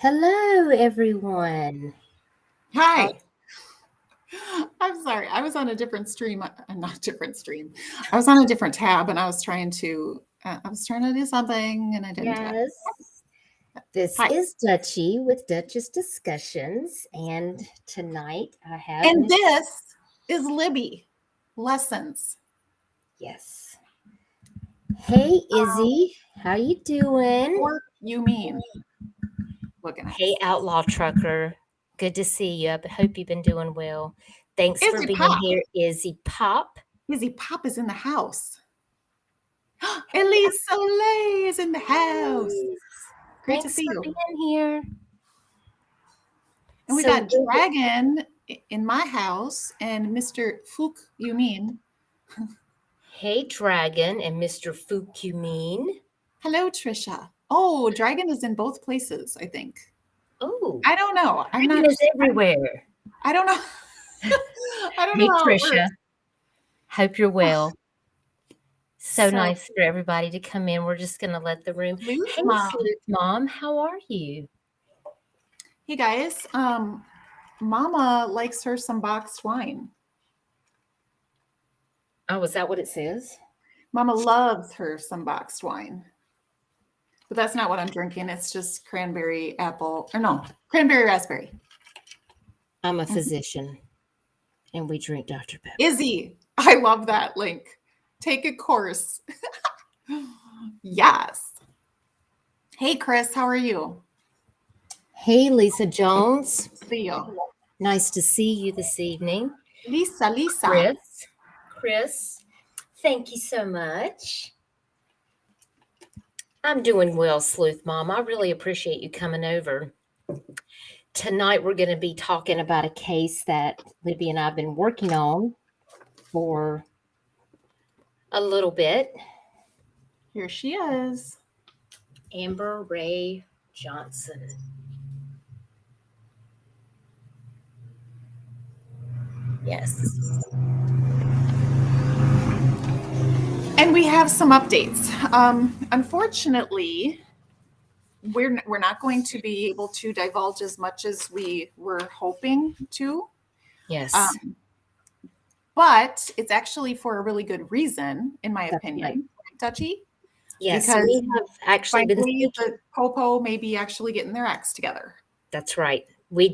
Hello, everyone. How- Hi. I'm sorry. I was on a different stream. Not different stream. I was on a different tab, and I was trying to do something, and I didn't do it. Yes, this Hi. is Dutchy with Duchess Discussions, and tonight I have And Miss. this is Libby Lessons. Yes. Hey, Izzy, how you doing? Or you mean looking at Hey, Outlaw Trucker. Good to see you. I hope you've been doing well. Thanks for Izzy being Pop. here, Izzy Pop. Izzy Pop is in the house. Elise Soleil is in the house. Great to Thanks see for you. being here. And we So got Dragon in my house and Mr. Fook, you mean. Hey, Dragon and Mr. Fukumin. Hello, Trisha. Oh, Dragon is in both places, I think. Oh, I don't know. I'm Dragon not. is everywhere. I don't know. I don't Hey, know how it Trisha. works. Hope you're well. So So- nice for everybody to come in. We're just going to let the room. Sleuth Hey, Mom. Sleuth Mom, how are you? Hey guys, Mama likes her some boxed wine. Oh, is that what it says? Mama loves her some boxed wine. But that's not what I'm drinking. It's just cranberry cranberry raspberry. I'm a physician, and we drink Dr. Pepper. Izzy, I love that link. Take a course. Yes. Hey Chris, how are you? Hey, Lisa Jones. See you. Nice to see you this evening. Lisa. Chris, thank you so much. I'm doing well, Sleuth Mom. I really appreciate you coming over. Tonight, we're going to be talking about a case that Libby and I have been working on for a little bit. Here she is. Amber Rae Johnston. Yes. And we have some updates. Unfortunately, we're not going to be able to divulge as much as we were hoping to. Yes. But it's actually for a really good reason, in my That's opinion. Dutchy? yes. because We have actually been Finally, speaking. the Popo may be actually getting their acts together. That's right. We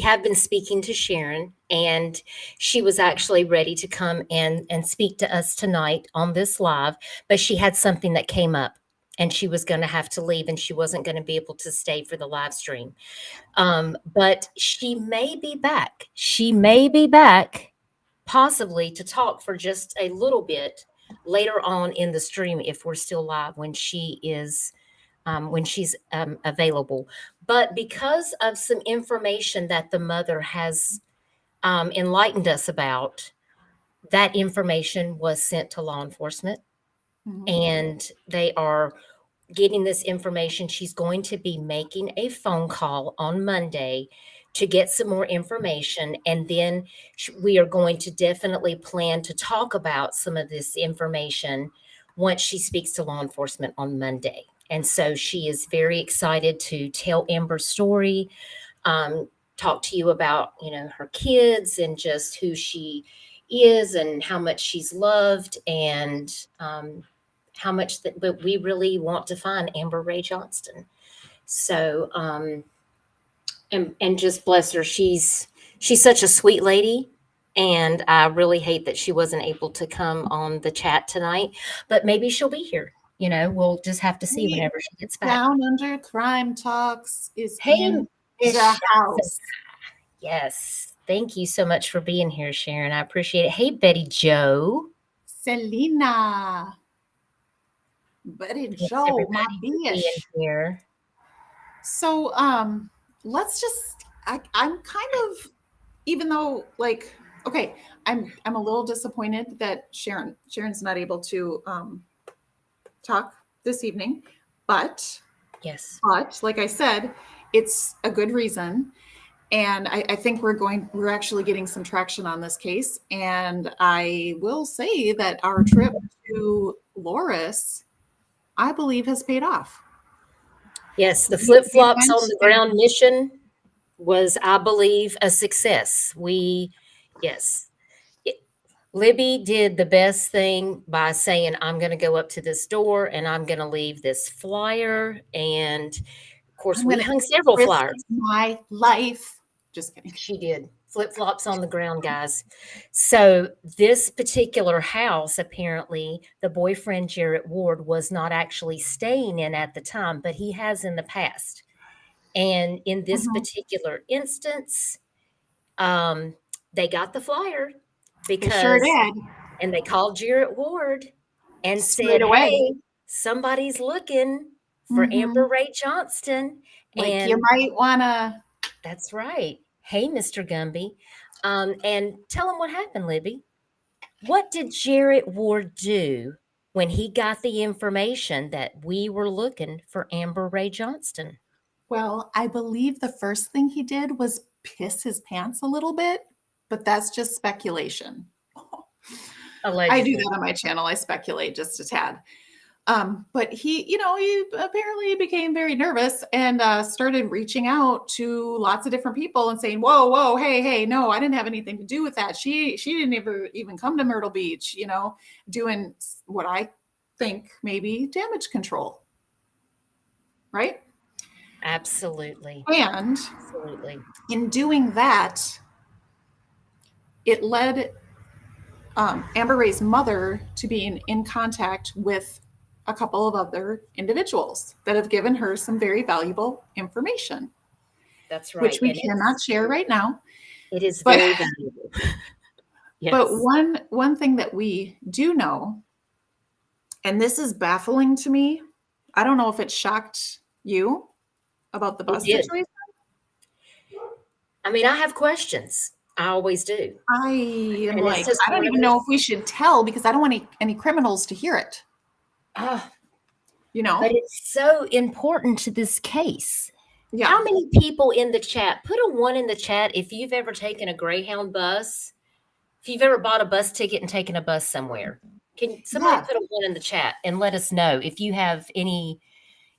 have been speaking to Sharon, and she was actually ready to come and speak to us tonight on this live, but she had something that came up and she was going to have to leave and she wasn't going to be able to stay for the live stream. But she may be back. She may be back possibly to talk for just a little bit later on in the stream if we're still live when she is when she's available. But because of some information that the mother has enlightened us about, that information was sent to law enforcement, and they are getting this information. She's going to be making a phone call on Monday to get some more information, and then we are going to definitely plan to talk about some of this information once she speaks to law enforcement on Monday. And so she is very excited to tell Amber's story, talk to you about, her kids and just who she is and how much she's loved and how much but we really want to find Amber Rae Johnston. So, and just bless her. She's such a sweet lady. And I really hate that she wasn't able to come on the chat tonight, but maybe she'll be here. We'll just have to see whenever she gets back. Down Under Crime Talks is Hey, in Miss the house. Yes. Thank you so much for being here, Sharon. I appreciate it. Hey, Betty Joe. Selena. Betty Thanks, Joe, my everybody, for being bitch. here. So let's just I'm kind of, even though, like, okay, I'm a little disappointed that Sharon's not able to talk this evening, but Yes. like I said, it's a good reason. And I think we're actually getting some traction on this case. And I will say that our trip to Loris, I believe, has paid off. Yes, the We flip-flops went on the and ground mission was, I believe, a success. Yes. Libby did the best thing by saying, I'm going to go up to this door and I'm going to leave this flyer. And of course, I'm we gonna hung several risk flyers. my life. Just kidding. She did. Flip-flops on the ground, guys. So this particular house, apparently, the boyfriend, Jarrett Ward, was not actually staying in at the time, but he has in the past. And in this Mhm. particular instance, they got the flyer They sure because, did. and they called Jarrett Ward and Straight said, away. hey, somebody's looking for Mhm. Rae Johnston. Like you And might wanna. that's right. Hey, Mr. Gumby. And tell him what happened, Libby. What did Jarrett Ward do when he got the information that we were looking for Rae Johnston? Well, I believe the first thing he did was piss his pants a little bit, but that's just speculation. I do Allegedly. that on my channel. I speculate just a tad. But he apparently became very nervous and started reaching out to lots of different people and saying, "Whoa, whoa, hey, no, I didn't have anything to do with that. She didn't even come to Myrtle Beach." Doing what I think maybe damage control, right? Absolutely. And Absolutely. in doing that, it led Amber Ray's mother to being in contact with a couple of other individuals that have given her some very valuable information, That's right. which we And cannot share right now. it is But very valuable. Yes. but one thing that we do know, and this is baffling to me, I don't know if it shocked you about the It bus did. situation. I mean, I have questions. I always do. I am And it's like, just I don't one of even know those. if we should tell because I don't want any criminals to hear it. Oh, You know? but it's so important to this case. Yeah. How many people in the chat? Put a 1 in the chat if you've ever taken a Greyhound bus. If you've ever bought a bus ticket and taken a bus somewhere. Can somebody Yeah. put a 1 in the chat and let us know if you have any,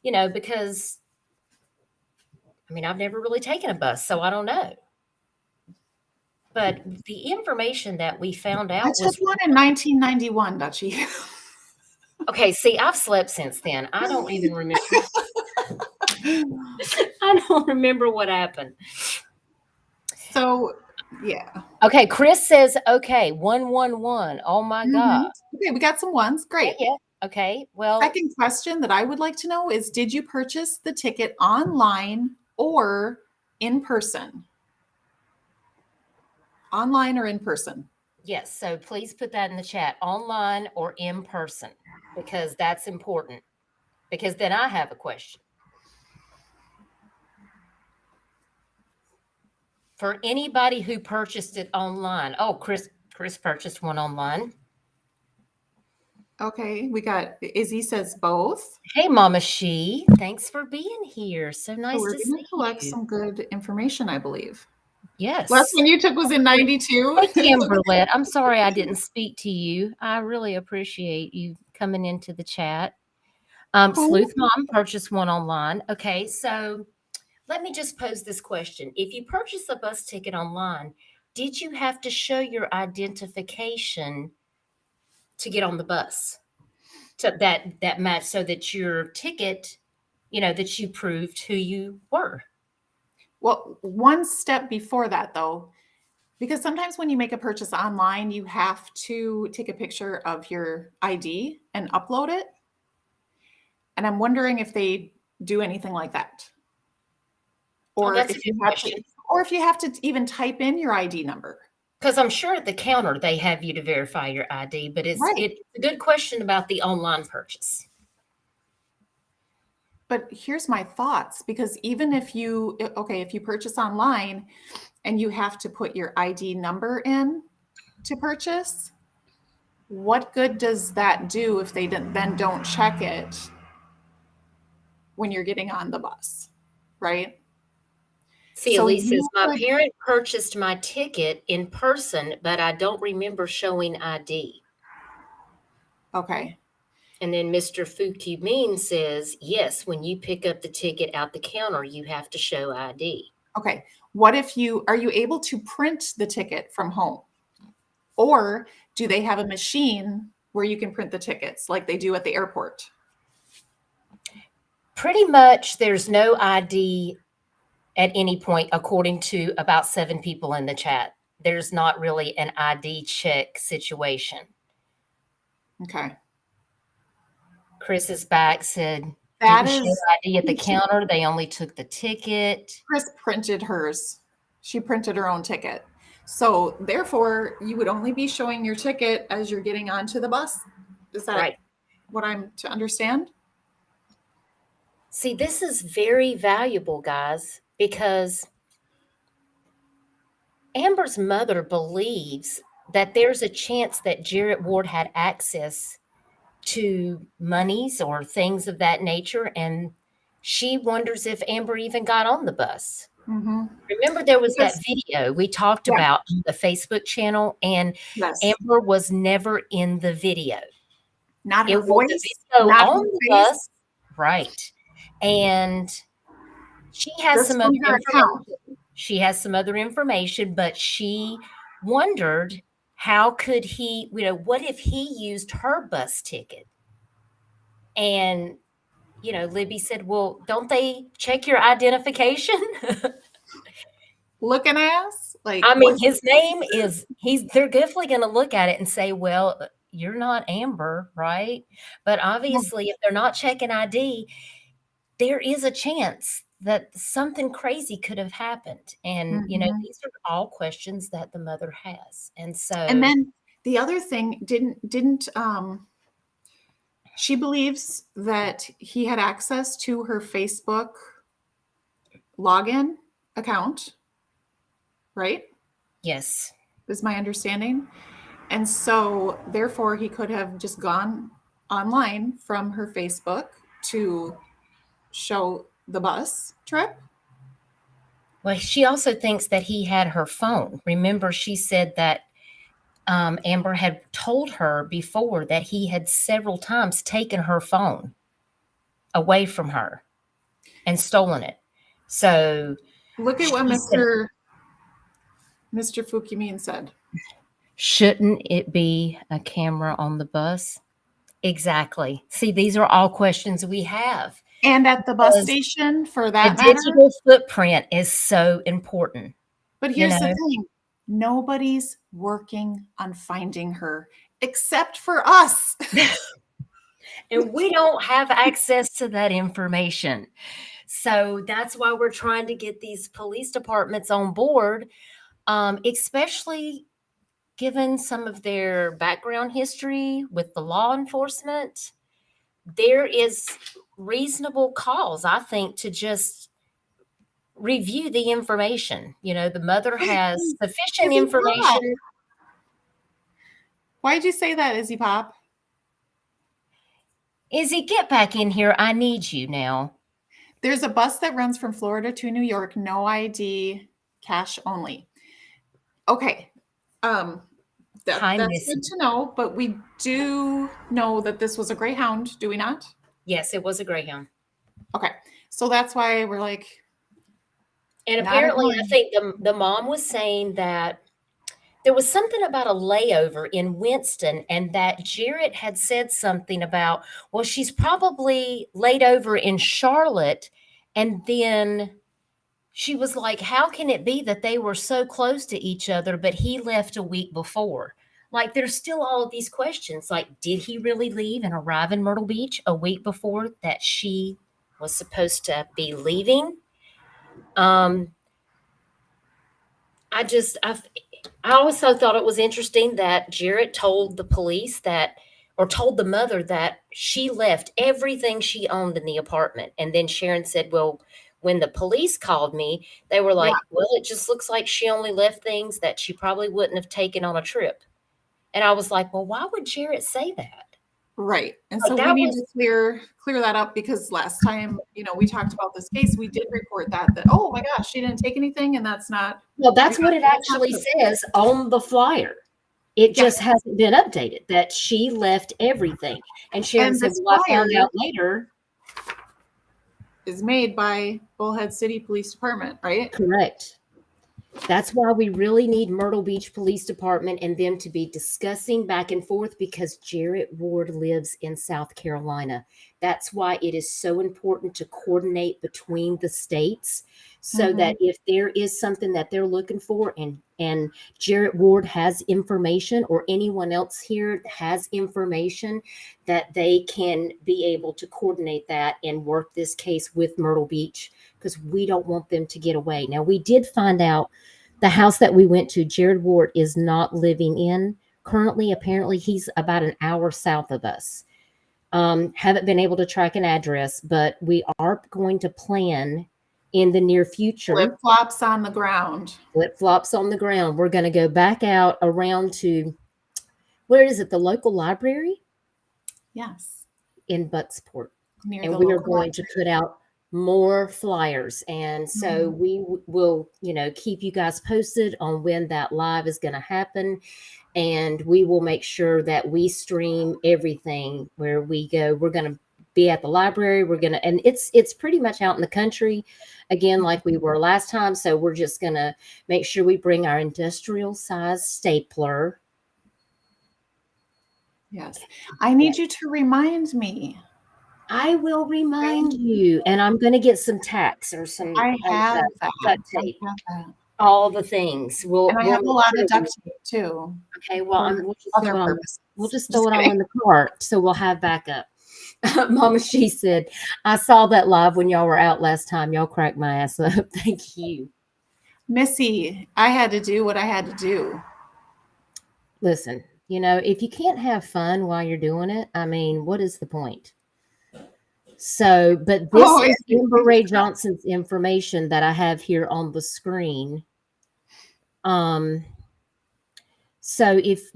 because I mean, I've never really taken a bus, so I don't know. But the information that we found I out took was one in 1991, Dutchy. okay. See, I've slept since then. I don't even remember. I don't remember what happened. So, yeah. Okay, Chris says, okay, 111. Oh my God. Okay, we got some ones. Great. Yeah. Okay. Well, Second question that I would like to know is, did you purchase the ticket online or in person? Online or in person? yes. So please put that in the chat, online or in person, because that's important. Because then I have a question. For anybody who purchased it online. Oh, Chris purchased one online. Okay, we got Izzy says both. Hey, Mama She. Thanks for being here. So nice So we're to going to see collect you. some good information, I believe. Yes. Last one you took was in 92. Hey, Kimberlette. I'm sorry I didn't speak to you. I really appreciate you coming into the chat. Sleuth Mom purchased one online. Okay, so let me just pose this question. If you purchase a bus ticket online, did you have to show your identification to get on the bus? To that match so that your ticket, that you proved who you were. Well, one step before that, though, because sometimes when you make a purchase online, you have to take a picture of your ID and upload it. And I'm wondering if they do anything like that. Or that's a if you good have question. to, or if you have to even type in your ID number. Because I'm sure at the counter they have you to verify your ID, but it's Right. it's a good question about the online purchase. But here's my thoughts, because even if you purchase online and you have to put your ID number in to purchase, what good does that do if they then don't check it when you're getting on the bus, right? See, So Elise says, you my could, parent purchased my ticket in person, but I don't remember showing ID. okay. And then Mr. Fukumin says, yes, when you pick up the ticket out the counter, you have to show ID. Okay. What if are you able to print the ticket from home? Or do they have a machine where you can print the tickets like they do at the airport? Pretty much there's no ID at any point, according to about 7 people in the chat. There's not really an ID check situation. Okay. Chris is back, said, That didn't show is, ID at the counter. They only took the ticket. Chris printed hers. She printed her own ticket. So therefore, you would only be showing your ticket as you're getting onto the bus. Is that Right. what I'm to understand? See, this is very valuable, guys, because Amber's mother believes that there's a chance that Jarrett Ward had access to monies or things of that nature, and she wonders if Amber even got on the bus. Mm-hmm. Remember, there was that Because- video we talked Yeah. about on the Facebook channel, and Yes. Amber was never in the video. Not It her was voice. a video not on her the face, bus, right? And she has just some from other her account. information. She has some other information, but she wondered how could he, what if he used her bus ticket? And, Libby said, well, don't they check your identification? Looking ass? Like, I mean, what? his name is, they're definitely going to look at it and say, well, you're not Amber, right? But obviously, if they're not checking ID, there is a chance that something crazy could have happened. And, Mhm. these are all questions that the mother has. And so, And then the other thing didn't she believes that he had access to her Facebook login account, right? yes, Is my understanding. And so therefore he could have just gone online from her Facebook to show the bus trip. well, she also thinks that he had her phone. Remember, she said that Amber had told her before that he had several times taken her phone away from her and stolen it. So Look at what she said, Mr. Fukumin said. shouldn't it be a camera on the bus? Exactly. See, these are all questions we have. And at the bus Because station, for The that matter. digital footprint is so important. But here's the know? thing. Nobody's working on finding her except for us. And we don't have access to that information. So that's why we're trying to get these police departments on board, especially given some of their background history with the law enforcement. There is reasonable cause, I think, to just review the information. The mother has sufficient Izzy Pop. information. Why'd you say that, Izzy Pop? Izzy, get back in here. I need you now. There's a bus that runs from Florida to New York, no ID, cash only. Okay. Hi, That's Missy. good to know, but we do know that this was a Greyhound, do we not? Yes, it was a Greyhound. Okay. So that's why we're like, And Not apparently, I annoying. think the mom was saying that there was something about a layover in Winston, and that Jarrett had said something about, well, she's probably laid over in Charlotte. And then she was like, how can it be that they were so close to each other, but he left a week before? Like, there's still all of these questions. Like, did he really leave and arrive in Myrtle Beach a week before that she was supposed to be leaving? I also thought it was interesting that Jarrett told the police told the mother that she left everything she owned in the apartment. And then Sharon said, well, when the police called me, they were like, well, it just looks like she only left things that she probably wouldn't have taken on a trip. And I was like, well, why would Jarrett say that? right. And Like, so that we need was- to clear that up, because last time, we talked about this case, we did report that, oh my gosh, she didn't take anything, and that's not. Well, that's what it actually says on the flyer. It just hasn't been updated that she left everything. And Sharon And said, this well, I found flyer out later. is made by Bullhead City Police Department, right? Correct. That's why we really need Myrtle Beach Police Department and them to be discussing back and forth, because Jarrett Ward lives in South Carolina. That's why it is so important to coordinate between the states, so that if there is something that they're looking for and Jarrett Ward has information, or anyone else here has information, that they can be able to coordinate that and work this case with Myrtle Beach, because we don't want them to get away. Now, we did find out the house that we went to, Jared Ward is not living in currently. Apparently, he's about an hour south of us. Haven't been able to track an address, but we are going to plan in the near future. Flip-flops on the ground. Flip-flops on the ground. We're going to go back out around to, where is it, the local library? Yes. In Bucksport. Near And the we are local going to put out more flyers. And so we will, keep you guys posted on when that live is going to happen. And we will make sure that we stream everything where we go. We're going to be at the library. And it's pretty much out in the country again, like we were last time. So we're just going to make sure we bring our industrial size stapler. Yes. I need you to remind me. I will remind you, and I'm going to get some tacks or some. I have that. Duct tape. All the things. And I have a lot of duct tape too. Okay, well, we'll just throw it all in the cart, so we'll have backup. Mama, she said, I saw that live when y'all were out last time. Y'all cracked my ass up. Thank you. Missy, I had to do what I had to do. Listen, if you can't have fun while you're doing it, I mean, what is the point? So, but this is Amber Rae Johnston's information that I have here on the screen. So if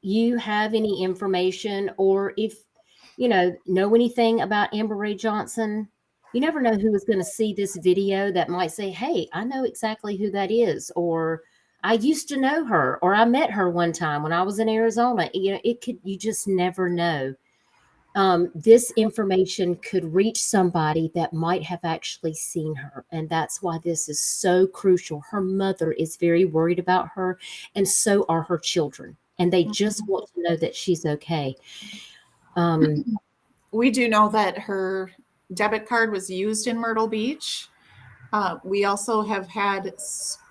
you have any information, or if know anything about Amber Rae Johnston, you never know who is going to see this video that might say, hey, I know exactly who that is, or I used to know her, or I met her one time when I was in Arizona. You just never know. This information could reach somebody that might have actually seen her. And that's why this is so crucial. Her mother is very worried about her, and so are her children. And they just want to know that she's okay. We do know that her debit card was used in Myrtle Beach. We also have had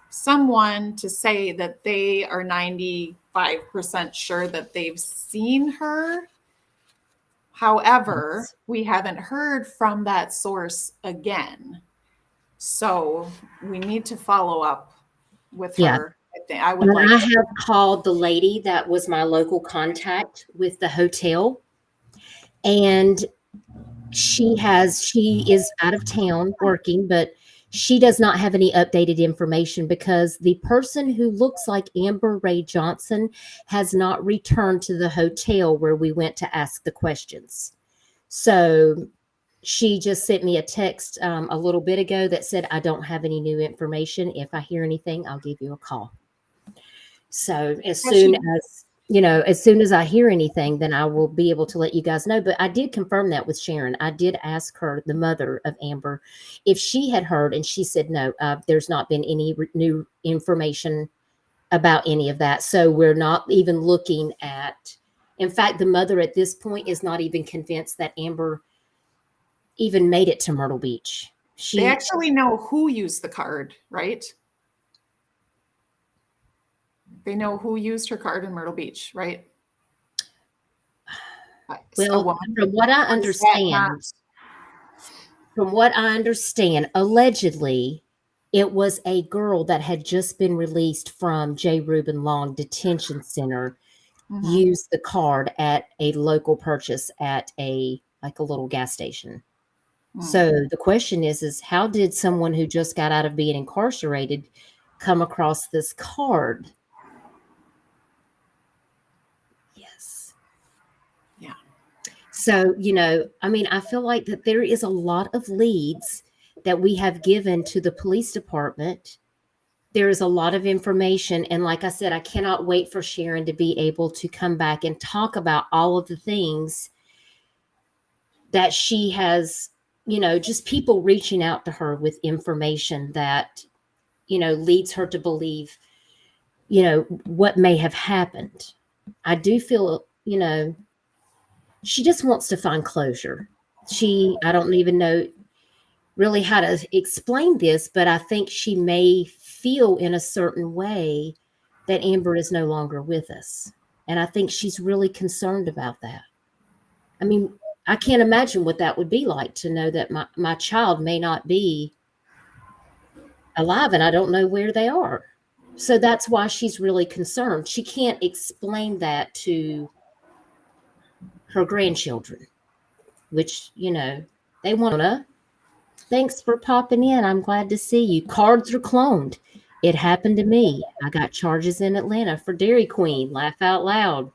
someone to say that they are 95% sure that they've seen her. However, we haven't heard from that source again. So we need to follow up with her. I have called the lady that was my local contact with the hotel. And she is out of town working, but she does not have any updated information, because the person who looks like Amber Rae Johnston has not returned to the hotel where we went to ask the questions. So she just sent me a text a little bit ago that said, I don't have any new information. If I hear anything, I'll give you a call. So as soon as I hear anything, then I will be able to let you guys know. But I did confirm that with Sharon. I did ask her, the mother of Amber, if she had heard, and she said no, there's not been any new information about any of that. So we're not even looking at, in fact, the mother at this point is not even convinced that Amber even made it to Myrtle Beach. They actually know who used the card, right? They know who used her card in Myrtle Beach, right? Well, from what I understand, allegedly, it was a girl that had just been released from J. Reuben Long Detention Center, used the card at a local purchase at a little gas station. So the question is how did someone who just got out of being incarcerated come across this card? Yes. Yeah. So, I feel like that there is a lot of leads that we have given to the police department there is a lot of information. And like I said, I cannot wait for Sharon to be able to come back and talk about all of the things that she has, just people reaching out to her with information that, leads her to believe, what may have happened. I do feel, she just wants to find closure. I don't even know really how to explain this, but I think she may feel in a certain way that Amber is no longer with us. And I think she's really concerned about that. I mean, I can't imagine what that would be like to know that my child may not be alive and I don't know where they are. So that's why she's really concerned. She can't explain that to her grandchildren, which, they want to. Thanks for popping in. I'm glad to see you. Cards are cloned. It happened to me. I got charges in Atlanta for Dairy Queen. Laugh out loud.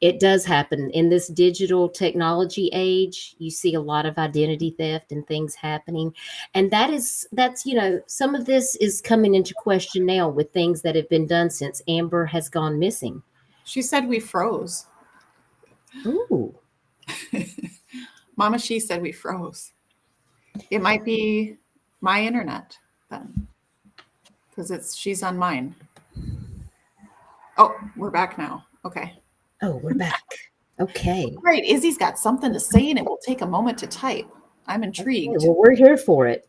It does happen. In this digital technology age, you see a lot of identity theft and things happening. And that's, some of this is coming into question now with things that have been done since Amber has gone missing. She said we froze. Ooh. Mama, she said we froze. It might be my internet then, because she's on mine. Oh, we're back now. Okay. Oh, we're back. Okay. Great. Izzy's got something to say, and it will take a moment to type. I'm intrigued. Okay, well, we're here for it.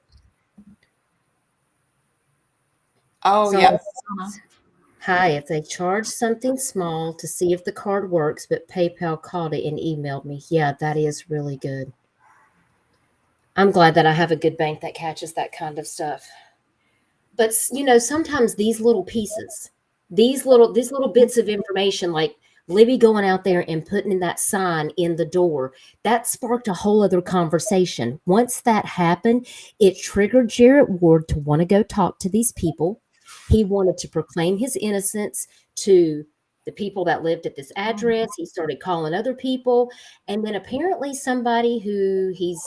Oh, So, yes. Hi, if they charge something small to see if the card works, but PayPal caught it and emailed me. Yeah, that is really good. I'm glad that I have a good bank that catches that kind of stuff. But, sometimes these little pieces, these little bits of information, like Libby going out there and putting in that sign in the door, that sparked a whole other conversation. Once that happened, it triggered Jarrett Ward to want to go talk to these people. He wanted to proclaim his innocence to the people that lived at this address. He started calling other people. And then apparently somebody who he's,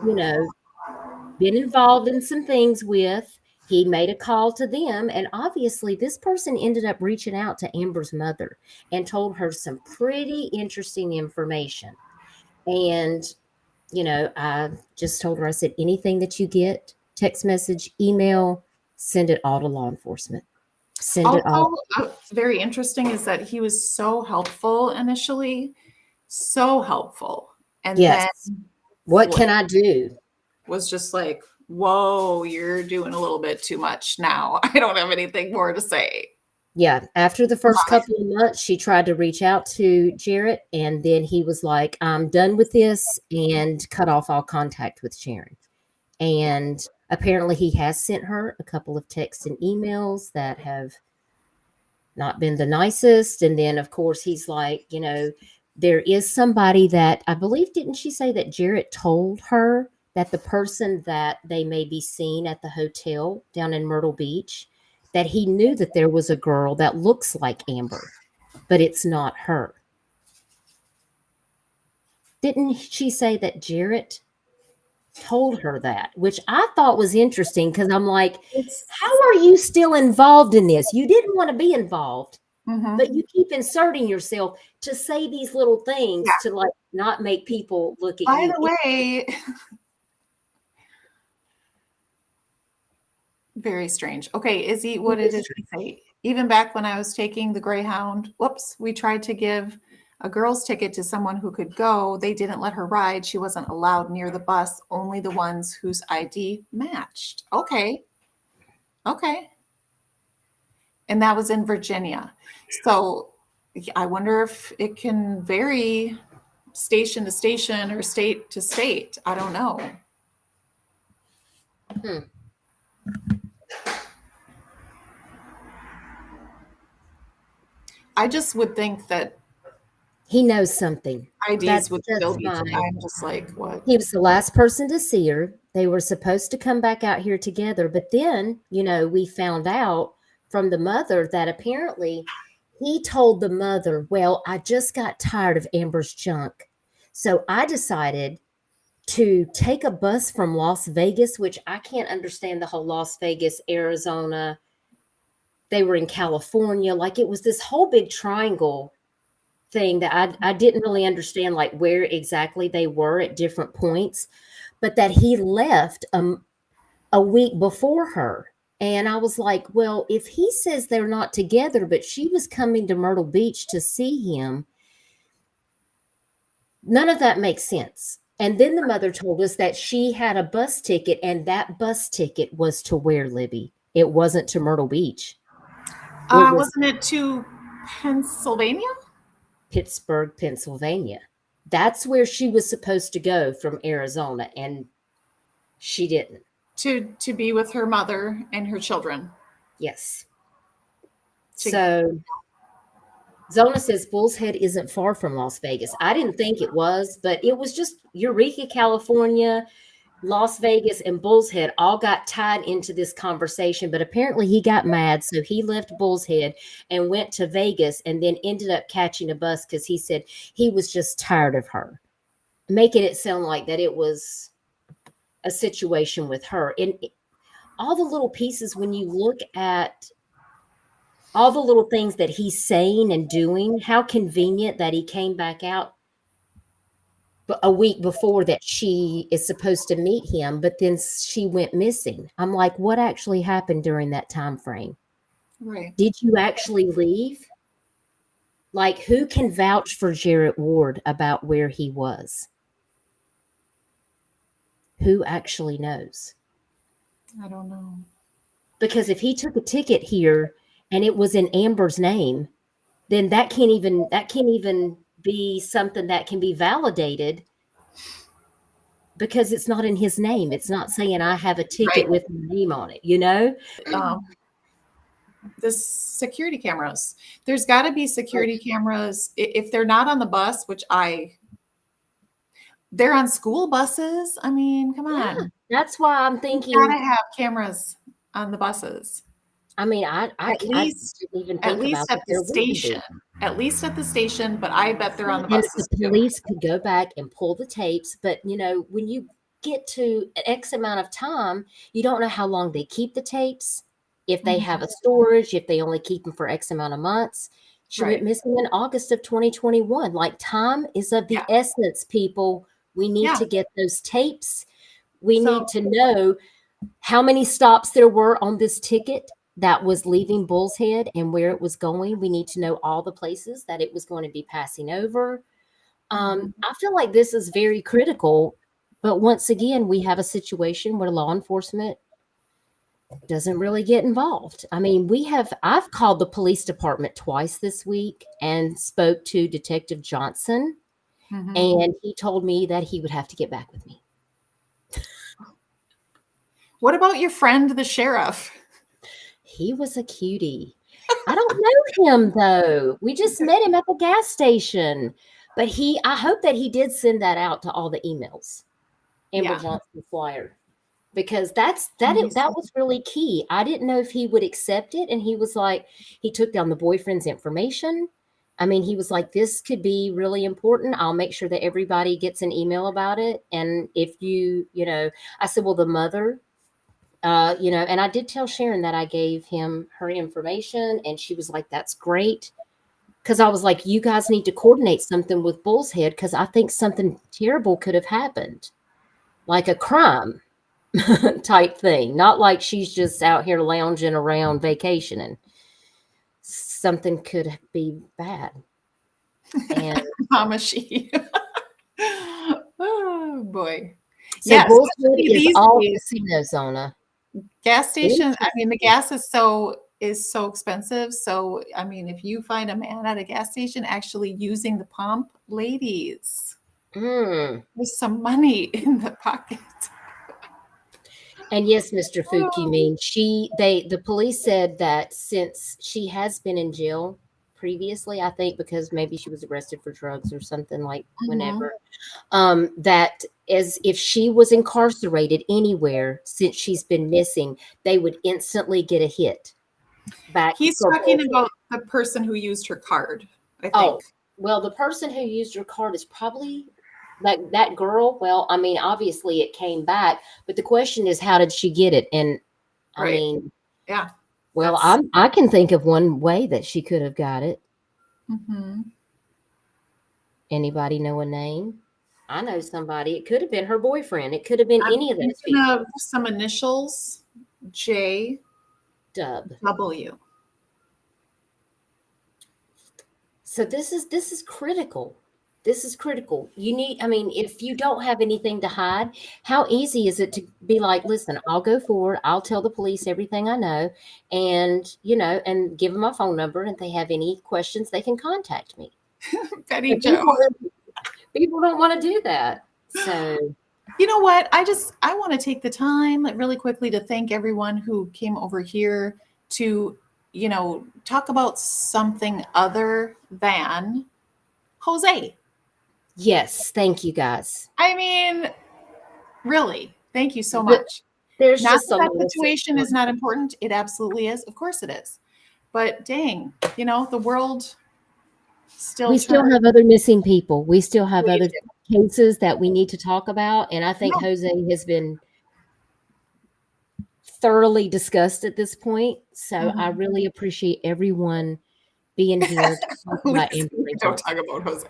been involved in some things with, he made a call to them. And obviously this person ended up reaching out to Amber's mother and told her some pretty interesting information. And, I just told her, I said, anything that you get, text message, email, send it all to law enforcement. Send it all. Very interesting is that he was so helpful initially, so helpful. And yes. Then what can I do? Was just like, whoa, you're doing a little bit too much now. I don't have anything more to say. Yeah. After the first couple of months, she tried to reach out to Jarrett, and then he was like, I'm done with this, and cut off all contact with Sharon. And apparently he has sent her a couple of texts and emails that have not been the nicest. And then, of course, he's like, there is somebody that I believe, didn't she say that Jarrett told her that the person that they may be seeing at the hotel down in Myrtle Beach, that he knew that there was a girl that looks like Amber, but it's not her. Didn't she say that Jarrett told her that, which I thought was interesting, because I'm like, how are you still involved in this? You didn't want to be involved, but you keep inserting yourself to say these little things to like not make people look at you. By the way, very strange. Okay, Izzy, what did it say? Even back when I was taking the Greyhound, we tried to give a girl's ticket to someone who could go. They didn't let her ride. She wasn't allowed near the bus, only the ones whose ID matched. Okay. And that was in Virginia. So I wonder if it can vary station to station or state to state. I don't know. I just would think that he knows something. IDs would still be. I'm just like, what? He was the last person to see her. They were supposed to come back out here together. But then, we found out from the mother that apparently he told the mother, well, I just got tired of Amber's junk. So I decided to take a bus from Las Vegas, which I can't understand the whole Las Vegas, Arizona, they were in California. Like it was this whole big triangle thing that I didn't really understand, like where exactly they were at different points, but that he left a week before her. And I was like, well, if he says they're not together, but she was coming to Myrtle Beach to see him, none of that makes sense. And then the mother told us that she had a bus ticket, and that bus ticket was to where, Libby? It wasn't to Myrtle Beach. It was Wasn't it to Pennsylvania? Pittsburgh, Pennsylvania. That's where she was supposed to go from Arizona, and she didn't. To be with her mother and her children. Yes. To- So Zona says Bull's Head isn't far from Las Vegas. I didn't think it was, but it was just Eureka, California, Las Vegas, and Bull's Head all got tied into this conversation. But apparently he got mad, so he left Bull's Head and went to Vegas, and then ended up catching a bus because he said he was just tired of her, making it sound like that it was a situation with her. And all the little pieces, when you look at all the little things that he's saying and doing, how convenient that he came back out a week before that she is supposed to meet him, but then she went missing. I'm like, what actually happened during that time frame? Right. Did you actually leave? Like, who can vouch for Jarrett Ward about where he was? Who actually knows? I don't know. Because if he took a ticket here and it was in Amber's name, then that can't even be something that can be validated, because it's not in his name. It's not saying I have a ticket with my name on it, you know? This security cameras. There's got to be security cameras. If they're not on the bus, they're on school buses. I mean, come on. Yeah, that's why I'm thinking. You gotta have cameras on the buses. I mean, I At least didn't even think at least about at the station. At least at the station, but I bet they're on the and buses the too. police could go back and pull the tapes, but when you get to X amount of time, you don't know how long they keep the tapes, if they have a storage, if they only keep them for X amount of months. She went missing in August of 2021. Like, time is of the essence, people. We need to get those tapes. We need to know how many stops there were on this ticket that was leaving Bull's Head and where it was going. We need to know all the places that it was going to be passing over. I feel like this is very critical, but once again, we have a situation where law enforcement doesn't really get involved. I mean, I've called the police department twice this week and spoke to Detective Johnson, and he told me that he would have to get back with me. What about your friend, the sheriff? He was a cutie. I don't know him, though. We just met him at the gas station. But I hope that he did send that out to all the emails. Amber Johnson flyer. Because that was really key. I didn't know if he would accept it. And he was like, he took down the boyfriend's information. I mean, he was like, this could be really important. I'll make sure that everybody gets an email about it. And if I said, well, the mother, and I did tell Sharon that I gave him her information, and she was like, that's great. Because I was like, you guys need to coordinate something with Bull's Head, because I think something terrible could have happened, like a crime type thing. Not like she's just out here lounging around vacationing. Something could be bad. And Mama, she. Oh boy. So Bull's Head is all casino zona. Gas station. I mean, the gas is so expensive. So, I mean, if you find a man at a gas station actually using the pump, ladies, there's some money in the pocket. And yes, Mr. Fook, you mean the police said that since she has been in jail previously, I think because maybe she was arrested for drugs or something, like whenever, that as if she was incarcerated anywhere since she's been missing, they would instantly get a hit back. He's talking about the person who used her card, I think. Oh, well, the person who used her card is probably like that girl. Well, I mean, obviously it came back, but the question is, how did she get it? And I mean, Well, That's- I can think of one way that she could have got it. Mhm. Anybody know a name? I know somebody. It could have been her boyfriend. It could have been I'm any of those thinking people. of some initials. JW. Dub. So this is critical. This is critical. You need, I mean, if you don't have anything to hide, how easy is it to be like, listen, I'll go forward, I'll tell the police everything I know, and and give them my phone number, and if they have any questions, they can contact me. Betty But Jo. people don't want to do that. So You know what? I want to take the time really quickly to thank everyone who came over here to, talk about something other than Jose. yes, thank you guys. I mean, really, thank you so But much. there's Not just that a that little situation is not important. It absolutely is. Of course it is. But dang, the world still we still turns. have other missing people. We still have We other do. cases that we need to talk about. And I think Yeah. Jose has been thoroughly discussed at this point. So I Mhm. really appreciate everyone being here to talk about Please information. don't talk about Jose.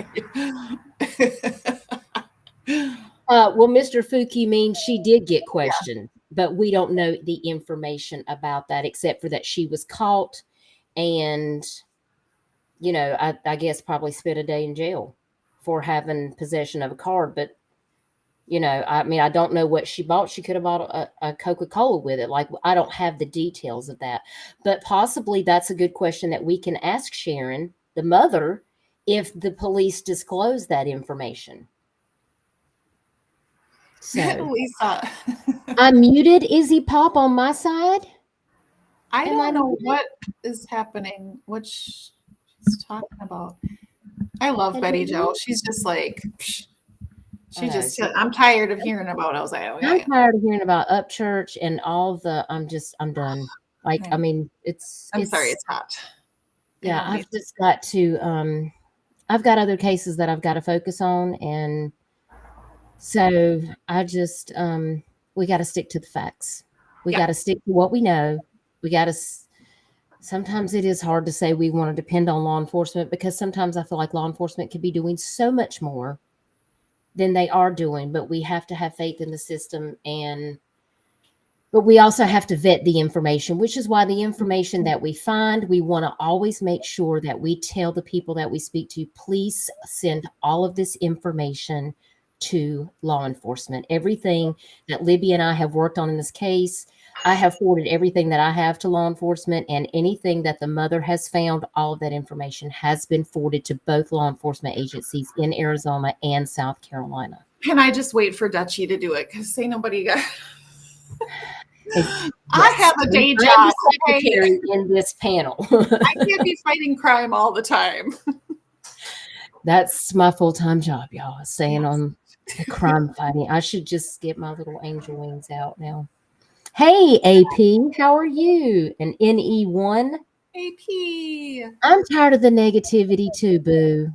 Well, Mr. Fuki means she did get questioned, but we don't know the information about that except for that she was caught and, I guess probably spent a day in jail for having possession of a card. But I mean, I don't know what she bought. She could have bought a Coca-Cola with it. Like, I don't have the details of that. But possibly that's a good question that we can ask Sharon, the mother, if the police disclose that information. So Lisa. I muted Izzy Pop on my side. I Am I don't know muted? what is happening, what she's talking about. I love Betty Jo. She's just like, psh. She just said, I'm tired of hearing about Jose. I'm tired of hearing about Upchurch and all the. I'm done. Like, Okay. I mean, I'm sorry, it's hot. Yeah, I've just got to. I've got other cases that I've got to focus on, and so I just we got to stick to the facts. We Yeah. got to stick to what we know. We got to. Sometimes it is hard to say we want to depend on law enforcement because sometimes I feel like law enforcement could be doing so much more than they are doing, but we have to have faith in the system, but we also have to vet the information, which is why the information that we find, we want to always make sure that we tell the people that we speak to, please send all of this information to law enforcement. Everything that Libby and I have worked on in this case, I have forwarded everything that I have to law enforcement, and anything that the mother has found, all of that information has been forwarded to both law enforcement agencies in Arizona and South Carolina. Can I just wait for Dutchy to do it? Because say nobody got. Yes. I have a day I'm job. the secretary in this panel. I can't be fighting crime all the time. That's my full-time job, y'all. Staying on the crime fighting. I should just get my little angel wings out now. Hey, AP, how are you? And NE1? AP. I'm tired of the negativity too, boo.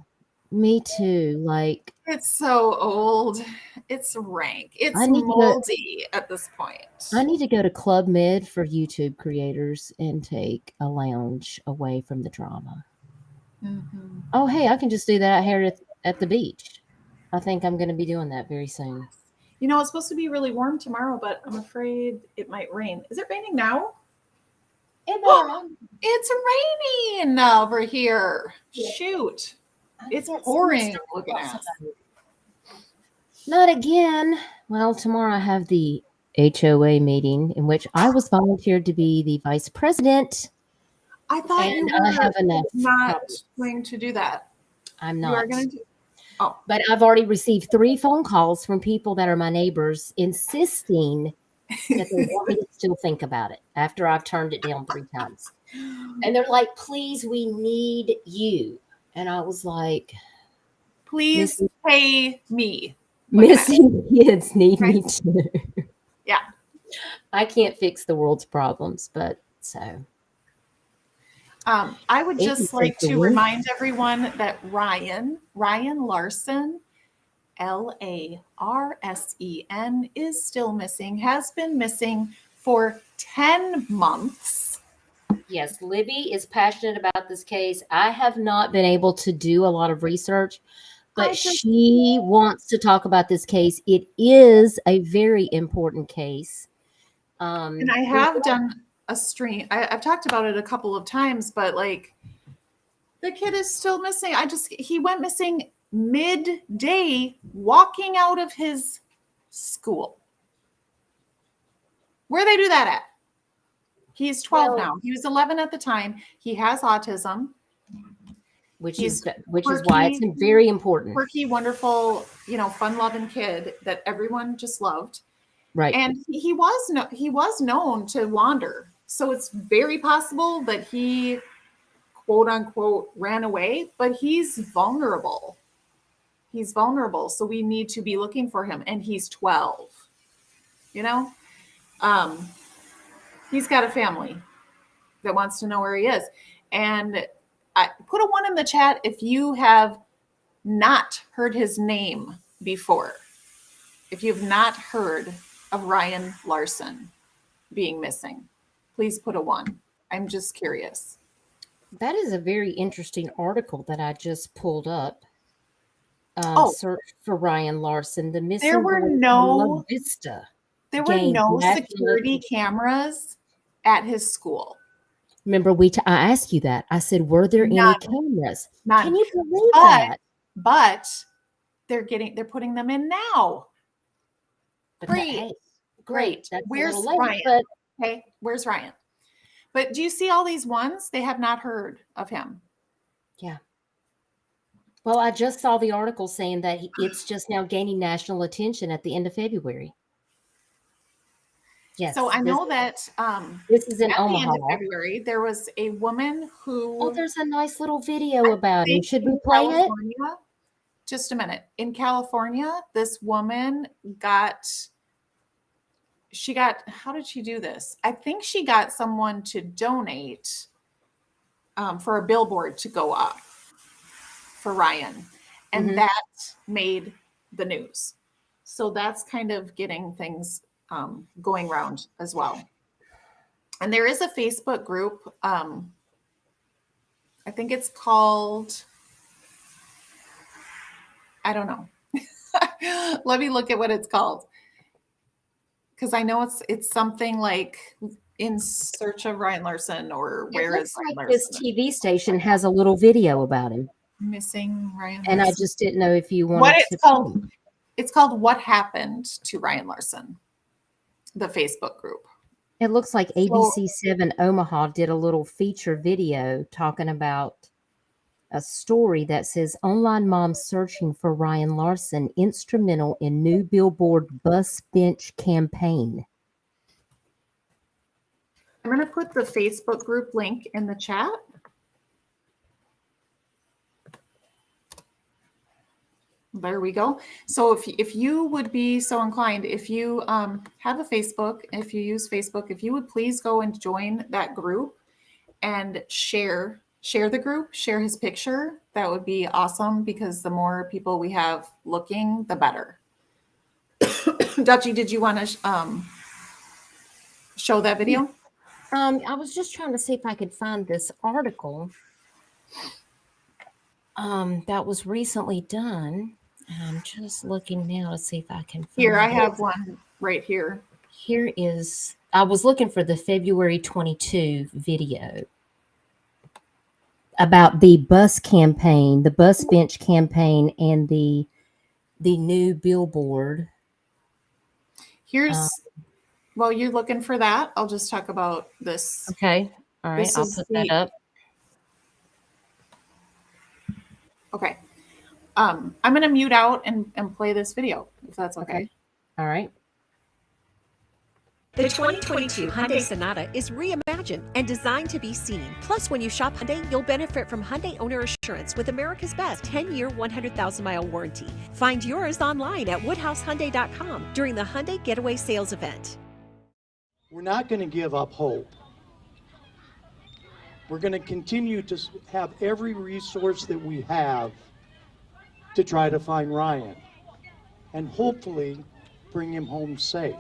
Me too. Like, It's so old. It's rank. It's I need to go- moldy at this point. I need to go to Club Med for YouTube creators and take a lounge away from the drama. Mhm. Oh, hey, I can just do that here at the beach. I think I'm going to be doing that very soon. It's supposed to be really warm tomorrow, but I'm afraid it might rain. Is it raining now? It's raining over here. Shoot. It's pouring. Look at that. Not again. Well, tomorrow I have the HOA meeting in which I was volunteered to be the vice president. I thought you And were I have enough not problems. going to do that. I'm You are not. going to do. But I've already received 3 phone calls from people that are my neighbors insisting that they want me to still think about it after I've turned it down 3 times. And they're like, please, we need you. And I was like, Please pay me. Missing kids need me too. Yeah. I can't fix the world's problems, but so. I would Thank just you, like to Cynthia. remind everyone that Ryan Larson, LARSEN, is still missing, has been missing for 10 months. Yes, Libby is passionate about this case. I have not been able to do a lot of research, but she wants to talk about this case. It is a very important case. And I have done a stream. I've talked about it a couple of times, but like the kid is still missing. He went missing midday walking out of his school. Where they do that at? He's 12 now. He was 11 at the time. He has autism. Which is why it's very important. Quirky, wonderful, fun-loving kid that everyone just loved. Right. And he was known to wander. So it's very possible that he, quote unquote, ran away, but he's vulnerable. He's vulnerable. So we need to be looking for him. And he's 12. He's got a family that wants to know where he is. And I put a 1 in the chat if you have not heard his name before. If you've not heard of Ryan Larson being missing, please put a 1. I'm just curious. That is a very interesting article that I just pulled up. Search for Ryan Larson, the missing There were boy no Vista. There were no security cameras at his school. Remember, I asked you that. I said, were there any cameras? None. Can you believe that? But they're putting them in now. Great. Where's Ryan? Okay, where's Ryan? But do you see all these ones? They have not heard of him. Yeah. Well, I just saw the article saying that it's just now gaining national attention at the end of February. Yes. So I know that this is in Omaha. The end of February, there was a woman who. Oh, there's a nice little video about it. Should we play it? Just a minute. In California, this woman how did she do this? I think she got someone to donate for a billboard to go up for Ryan. And that made the news. So that's kind of getting things going around as well. And there is a Facebook group. I think it's called, I don't know. Let me look at what it's called. Because I know it's something like In Search of Ryan Larson or Where is Ryan Larson? This TV station has a little video about him. Missing Ryan Larson. And I just didn't know if you wanted what it's called. It's called What Happened to Ryan Larson, the Facebook group. It looks like ABC7 Omaha did a little feature video talking about a story that says online mom searching for Ryan Larson instrumental in new billboard bus bench campaign. I'm going to put the Facebook group link in the chat. There we go. So if you would be so inclined, if you have a Facebook, if you use Facebook, if you would please go and join that group and share the group, share his picture. That would be awesome because the more people we have looking, the better. Dutchy, did you want to show that video? I was just trying to see if I could find this article that was recently done. I'm just looking now to see if I can find Here, I have one right here. Here is, I was looking for the February 22 video about the bus campaign, the bus bench campaign, and the new billboard. Here's, while you're looking for that, I'll just talk about this. Okay. All right. I'll put that up. Okay. I'm going to mute out and play this video, if that's okay. All right. The 2022 Hyundai Sonata is reimagined and designed to be seen. Plus, when you shop Hyundai, you'll benefit from Hyundai Owner Assurance with America's Best 10-year, 100,000-mile warranty. Find yours online at woodhousehyundai.com during the Hyundai Getaway Sales Event. We're not going to give up hope. We're going to continue to have every resource that we have to try to find Ryan and hopefully bring him home safe.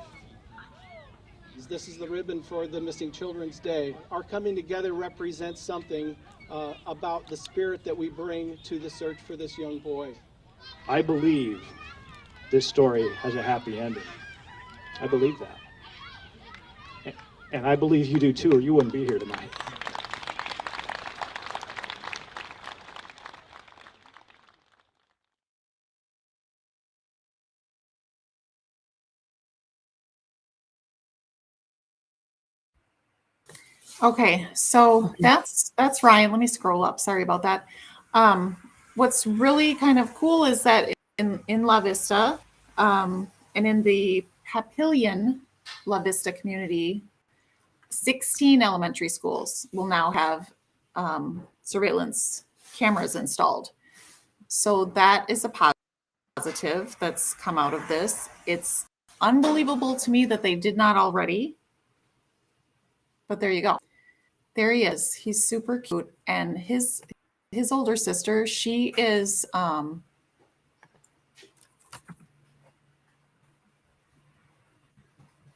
This is the ribbon for the Missing Children's Day. Our coming together represents something about the spirit that we bring to the search for this young boy. I believe this story has a happy ending. I believe that. And I believe you do too, or you wouldn't be here tonight. Okay, so that's Ryan. Let me scroll up. Sorry about that. What's really kind of cool is that in La Vista, and in the Papillion La Vista community, 16 elementary schools will now have surveillance cameras installed. So that is a positive that's come out of this. It's unbelievable to me that they did not already. But there you go. There he is. He's super cute. And his older sister, she is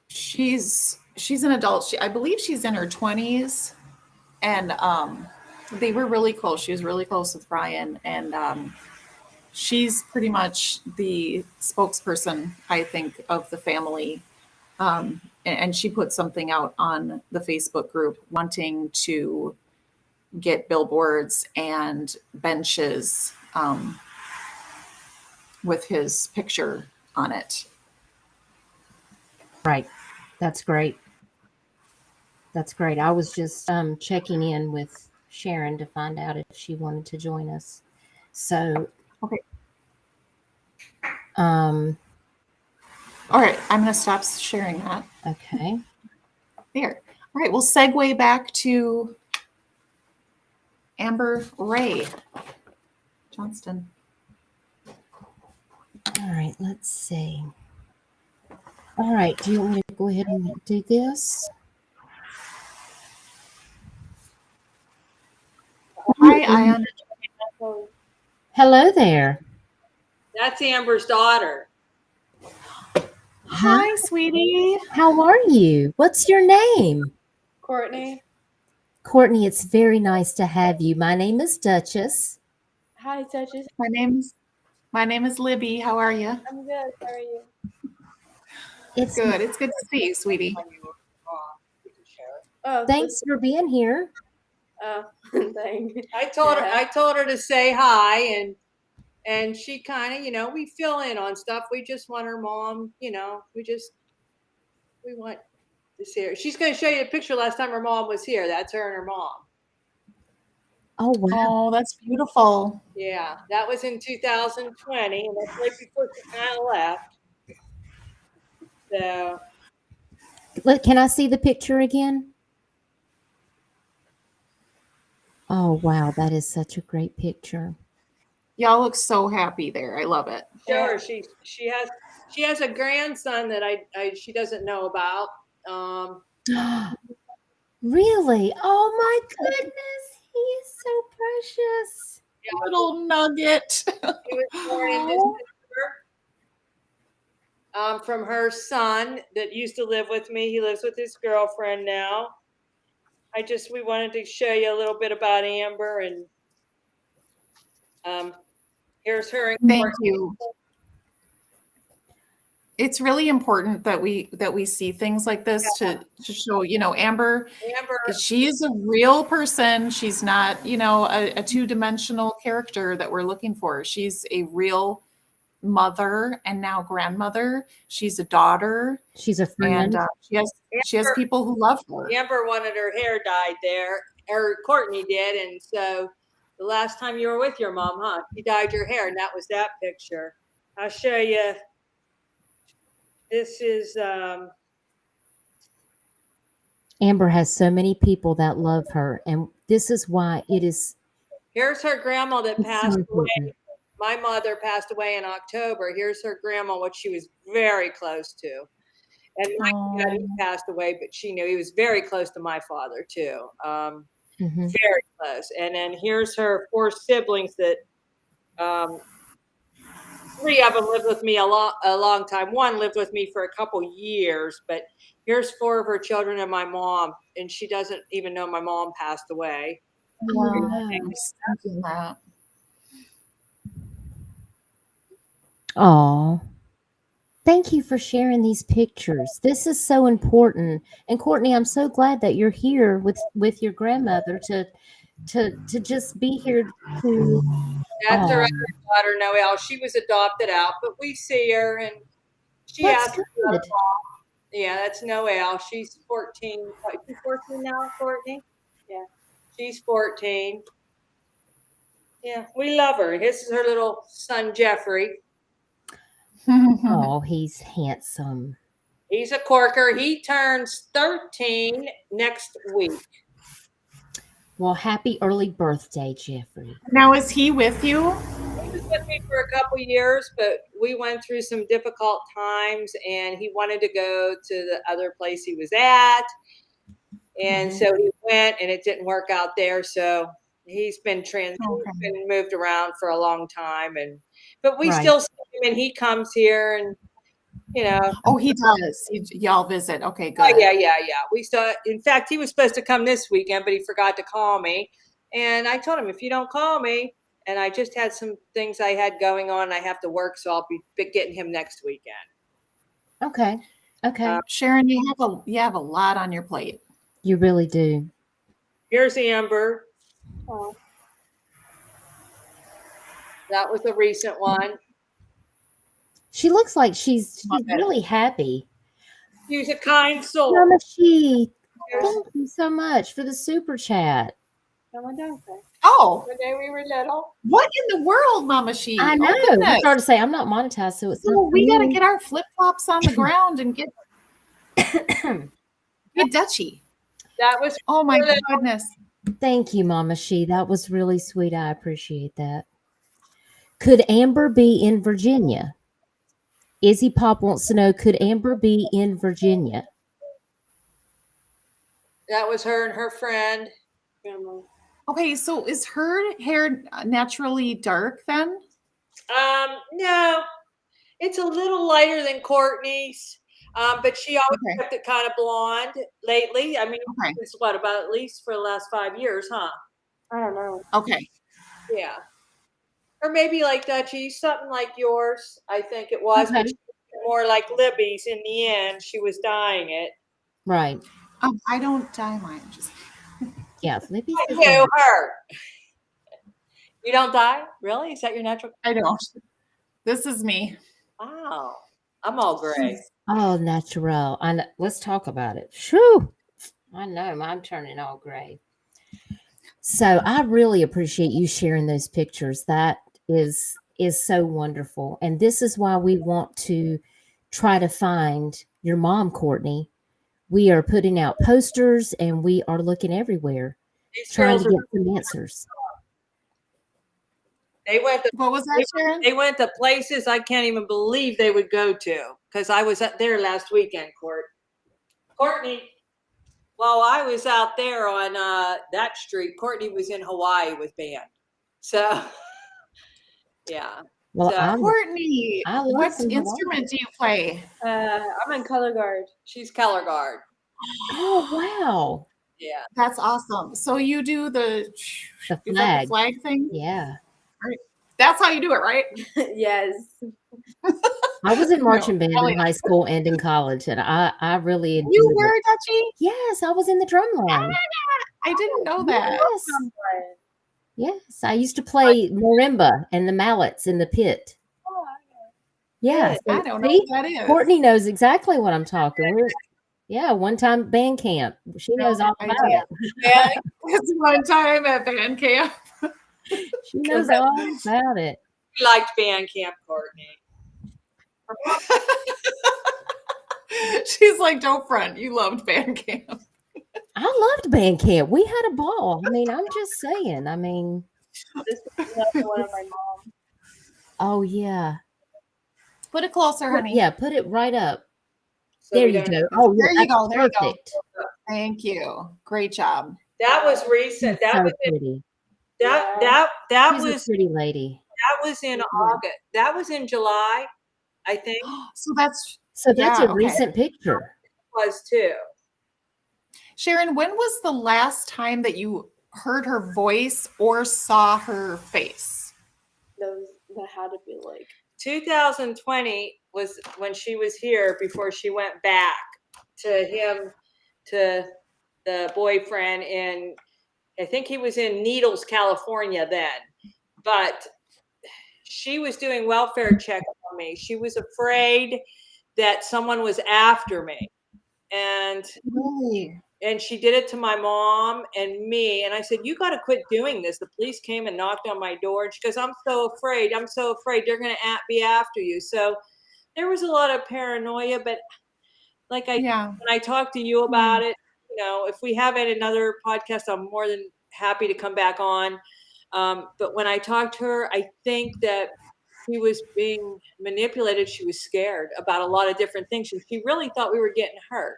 she's an adult. I believe she's in her 20s. And they were really close. She was really close with Ryan. And she's pretty much the spokesperson, I think, of the family. And she put something out on the Facebook group wanting to get billboards and benches with his picture on it. Right. That's great. That's great. I was just checking in with Sharon to find out if she wanted to join us. So, okay. All right, I'm going to stop sharing that. Okay. There. All right, we'll segue back to Amber Rae Johnston. All right, let's see. All right, do you want me to go ahead and do this? Hi, Ion. Hello there. That's Amber's daughter. Hi, sweetie. How are you? What's your name? Courtney. Courtney, it's very nice to have you. My name is Duchess. Hi, Duchess. My name is Libby. How are you? I'm good. How are you? It's good. It's good to see you, sweetie. Oh, thanks for being here. Oh, thanks. I told her to say hi, and she kind of, we fill in on stuff. We just want her mom, we want to see her. She's going to show you a picture last time her mom was here. That's her and her mom. Oh, wow. Oh, that's beautiful. Yeah, that was in 2020, and that's right before she kind of left. So. Look, can I see the picture again? Oh, wow. That is such a great picture. Y'all look so happy there. I love it. Sure. She has a grandson that she doesn't know about. Really? Oh my goodness. He is so precious. Yeah. Little nugget. He was born in December. From her son that used to live with me. He lives with his girlfriend now. We wanted to show you a little bit about Amber, and here's her. Thank you. It's really important that we see things like this to show, Amber, she is a real person. She's not, a two-dimensional character that we're looking for. She's a real mother and now grandmother. She's a daughter. She's a friend. And she has people who love her. Amber wanted her hair dyed there, or Courtney did, and so the last time you were with your mom, huh? She dyed your hair, and that was that picture. I'll show you. This is Amber has so many people that love her, and this is why it is. Here's her grandma that passed away. My mother passed away in October. Here's her grandma, what she was very close to. And my dad passed away, but she knew he was very close to my father too. Very close. And then here's her 4 siblings that 3 of them lived with me a long time. One lived with me for a couple years, but here's 4 of her children and my mom, and she doesn't even know my mom passed away. Wow. no. Just thinking that. Oh, thank you for sharing these pictures. This is so important. And Courtney, I'm so glad that you're here with your grandmother to just be here to. That's her Oh, other daughter, Noelle. She was adopted out, but we see her, and she that's asked her good. Yeah, that's Noelle. She's 14. She's 14 now, Courtney? Yeah, she's 14. Yeah, we love her. This is her little son, Jeffrey. Oh, he's handsome. He's a corker. He turns 13 next week. Well, happy early birthday, Jeffrey. Now, is he with you? He was with me for a couple years, but we went through some difficult times, and he wanted to go to the other place he was at. And so he went, and it didn't work out there. So he's been he's been moved around for a long time, but we Right. still see him, and he comes here, and you know. Oh, he does. Y'all visit. Okay, good. Oh yeah. We still. In fact, he was supposed to come this weekend, but he forgot to call me. And I told him, if you don't call me, and I just had some things I had going on, I have to work, so I'll be getting him next weekend. Okay. Okay. Sharon, you have a lot on your plate. You really do. Here's Amber. Oh. That was a recent one. She looks like she's really happy. She's a kind soul. Mama She, thank you so much for the super chat. Oh, The day we were little. what in the world, Mama She? I know. Oh, I goodness. started to say I'm not monetized, so it's So we got to get our flip flops on the ground and get Dutchy. That was. Oh my goodness. Thank you, Mama She. That was really sweet. I appreciate that. Could Amber be in Virginia? Izzy Pop wants to know, could Amber be in Virginia? That was her and her friend. Okay, so is her hair naturally dark then? No, it's a little lighter than Courtney's, but she always kept it kind of blonde lately. I mean, it's what, about at least for the last 5 years, huh? I don't know. Okay. Yeah. Or maybe like Dutchy, something like yours, I think it was, but more like Libby's in the end. She was dyeing it. Right. I don't dye mine. Just yeah, Libby's. I do her. You don't dye? Really? Is that your natural? I don't. This is me. Wow. I'm all gray. Oh, natural. Let's talk about it. Shoo. I know. I'm turning all gray. So I really appreciate you sharing those pictures. That is so wonderful. And this is why we want to try to find your mom, Courtney. We are putting out posters and we are looking everywhere trying to get some answers. They went to, what was that, Sharon? They went to places I can't even believe they would go to, because I was up there last weekend, Courtney. While I was out there on that street, Courtney was in Hawaii with band. So, yeah. Well, so, Courtney, what instrument do you play? I'm in color guard. She's color guard. Oh, wow. Yeah. That's awesome. So you do the flag thing? Yeah. Right. That's how you do it, right? Yes. I was in marching band in high school and in college, and I really enjoyed You were, Dutchy? Yes, I was in the drum line. I didn't know that. Yes, I used to play marimba and the mallets in the pit. Oh, yeah, I don't know what that is. Courtney knows exactly what I'm talking. One time at band camp. She knows all about it. Yeah, it's one time at band camp. She knows all about it. We liked band camp, Courtney. She's like, don't front. You loved band camp. I loved band camp. We had a ball. I mean, I'm just saying. I mean, this is another one of my mom. Oh yeah. Put it closer, honey. Yeah, put it right up. So there you go. Oh, there you go. There perfect. you go. Thank you. Great job. That was recent. That so was pretty. That She's was a pretty lady. That was in August. That was in July, I think. So that's a okay. recent picture. Was too. Sharon, when was the last time that you heard her voice or saw her face? That had to be like 2020 was when she was here before she went back to the boyfriend in, I think he was in Needles, California then. But she was doing welfare checks on me. She was afraid that someone was after me. And Really? And she did it to my mom and me. And I said, you got to quit doing this. The police came and knocked on my door. And she goes, I'm so afraid. I'm so afraid they're going to be after you. So there was a lot of paranoia. But like when I talked to you about it, you know, if we have another podcast, I'm more than happy to come back on. But when I talked to her, I think that she was being manipulated. She was scared about a lot of different things. And she really thought we were getting hurt.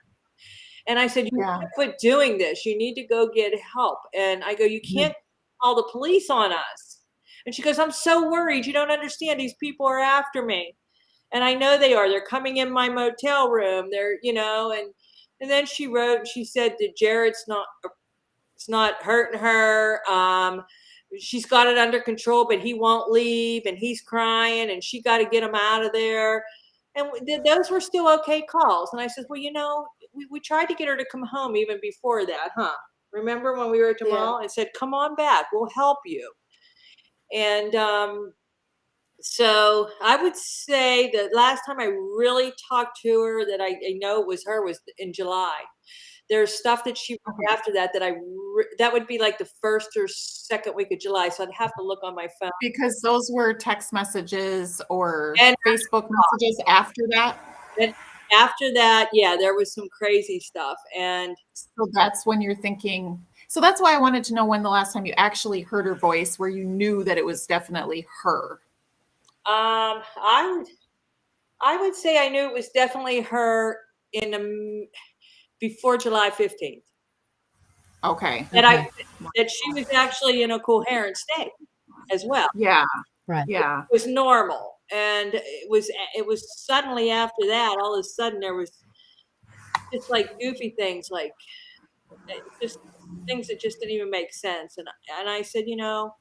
And I said, you can't quit doing this. You need to go get help. And I go, you can't call the police on us. And she goes, I'm so worried. You don't understand. These people are after me. And I know they are. They're coming in my motel room. They're, you know, and then she wrote, she said that Jarrett's not hurting her. She's got it under control, but he won't leave and he's crying and she got to get him out of there. And those were still okay calls. And I said, well, you know, we tried to get her to come home even before that, huh? Remember when we were at the mall and said, come on back, we'll help you. And so I would say the last time I really talked to her that I know it was her was in July. There's stuff that she wrote after that that would be like the first or second week of July. So I'd have to look on my phone. Because those were text messages or Facebook messages after that? And after that, yeah, there was some crazy stuff. And so that's when you're thinking, so that's why I wanted to know when the last time you actually heard her voice where you knew that it was definitely her. I would say I knew it was definitely her before July 15th. Okay. That she was actually in a coherent state as well. Yeah. Right. Yeah. It was normal. And it was suddenly after that, all of a sudden there was just like goofy things, like just things that just didn't even make sense. And I said, you know,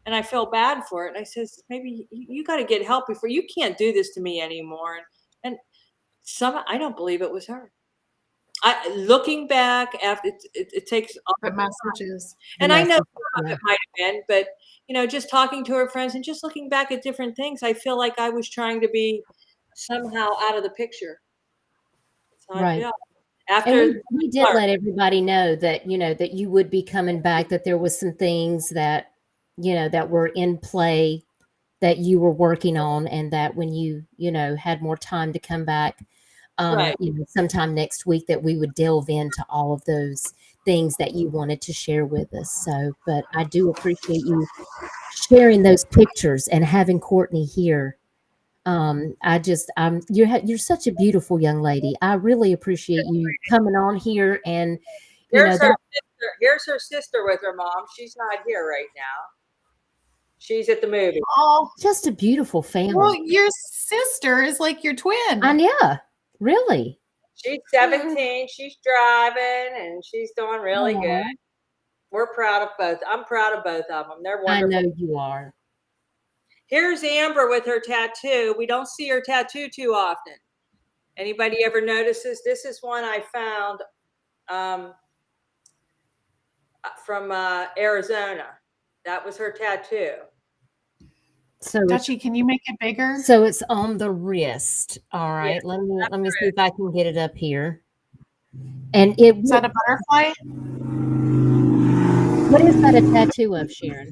and I felt bad for it. And I says, maybe you got to get help before you can't do this to me anymore. And I don't believe it was her. Looking back after it takes all the messages, and I know some of it might have been, but you know, just talking to her friends and just looking back at different things, I feel like I was trying to be somehow out of the picture. Right. After we did let everybody know that, you know, that you would be coming back, that there was some things that, you know, that were in play that you were working on, and that when you know, had more time to come back, you know, sometime next week, that we would delve into all of those things that you wanted to share with us. So, but I do appreciate you sharing those pictures and having Courtney here. You're such a beautiful young lady. I really appreciate you coming on here. And here's her sister with her mom. She's not here right now. She's at the movie. Oh, just a beautiful family. Well, your sister is like your twin. Yeah, really. She's 17. She's driving and she's doing really good. We're proud of both. I'm proud of both of them. They're wonderful. I know you are. Here's Amber with her tattoo. We don't see her tattoo too often. Anybody ever notices? This is one I found from Arizona. That was her tattoo. So Dutchy, can you make it bigger? So it's on the wrist. All right. Yeah, let me see if I can get it up here. And is that a butterfly? What is that a tattoo of, Sharon?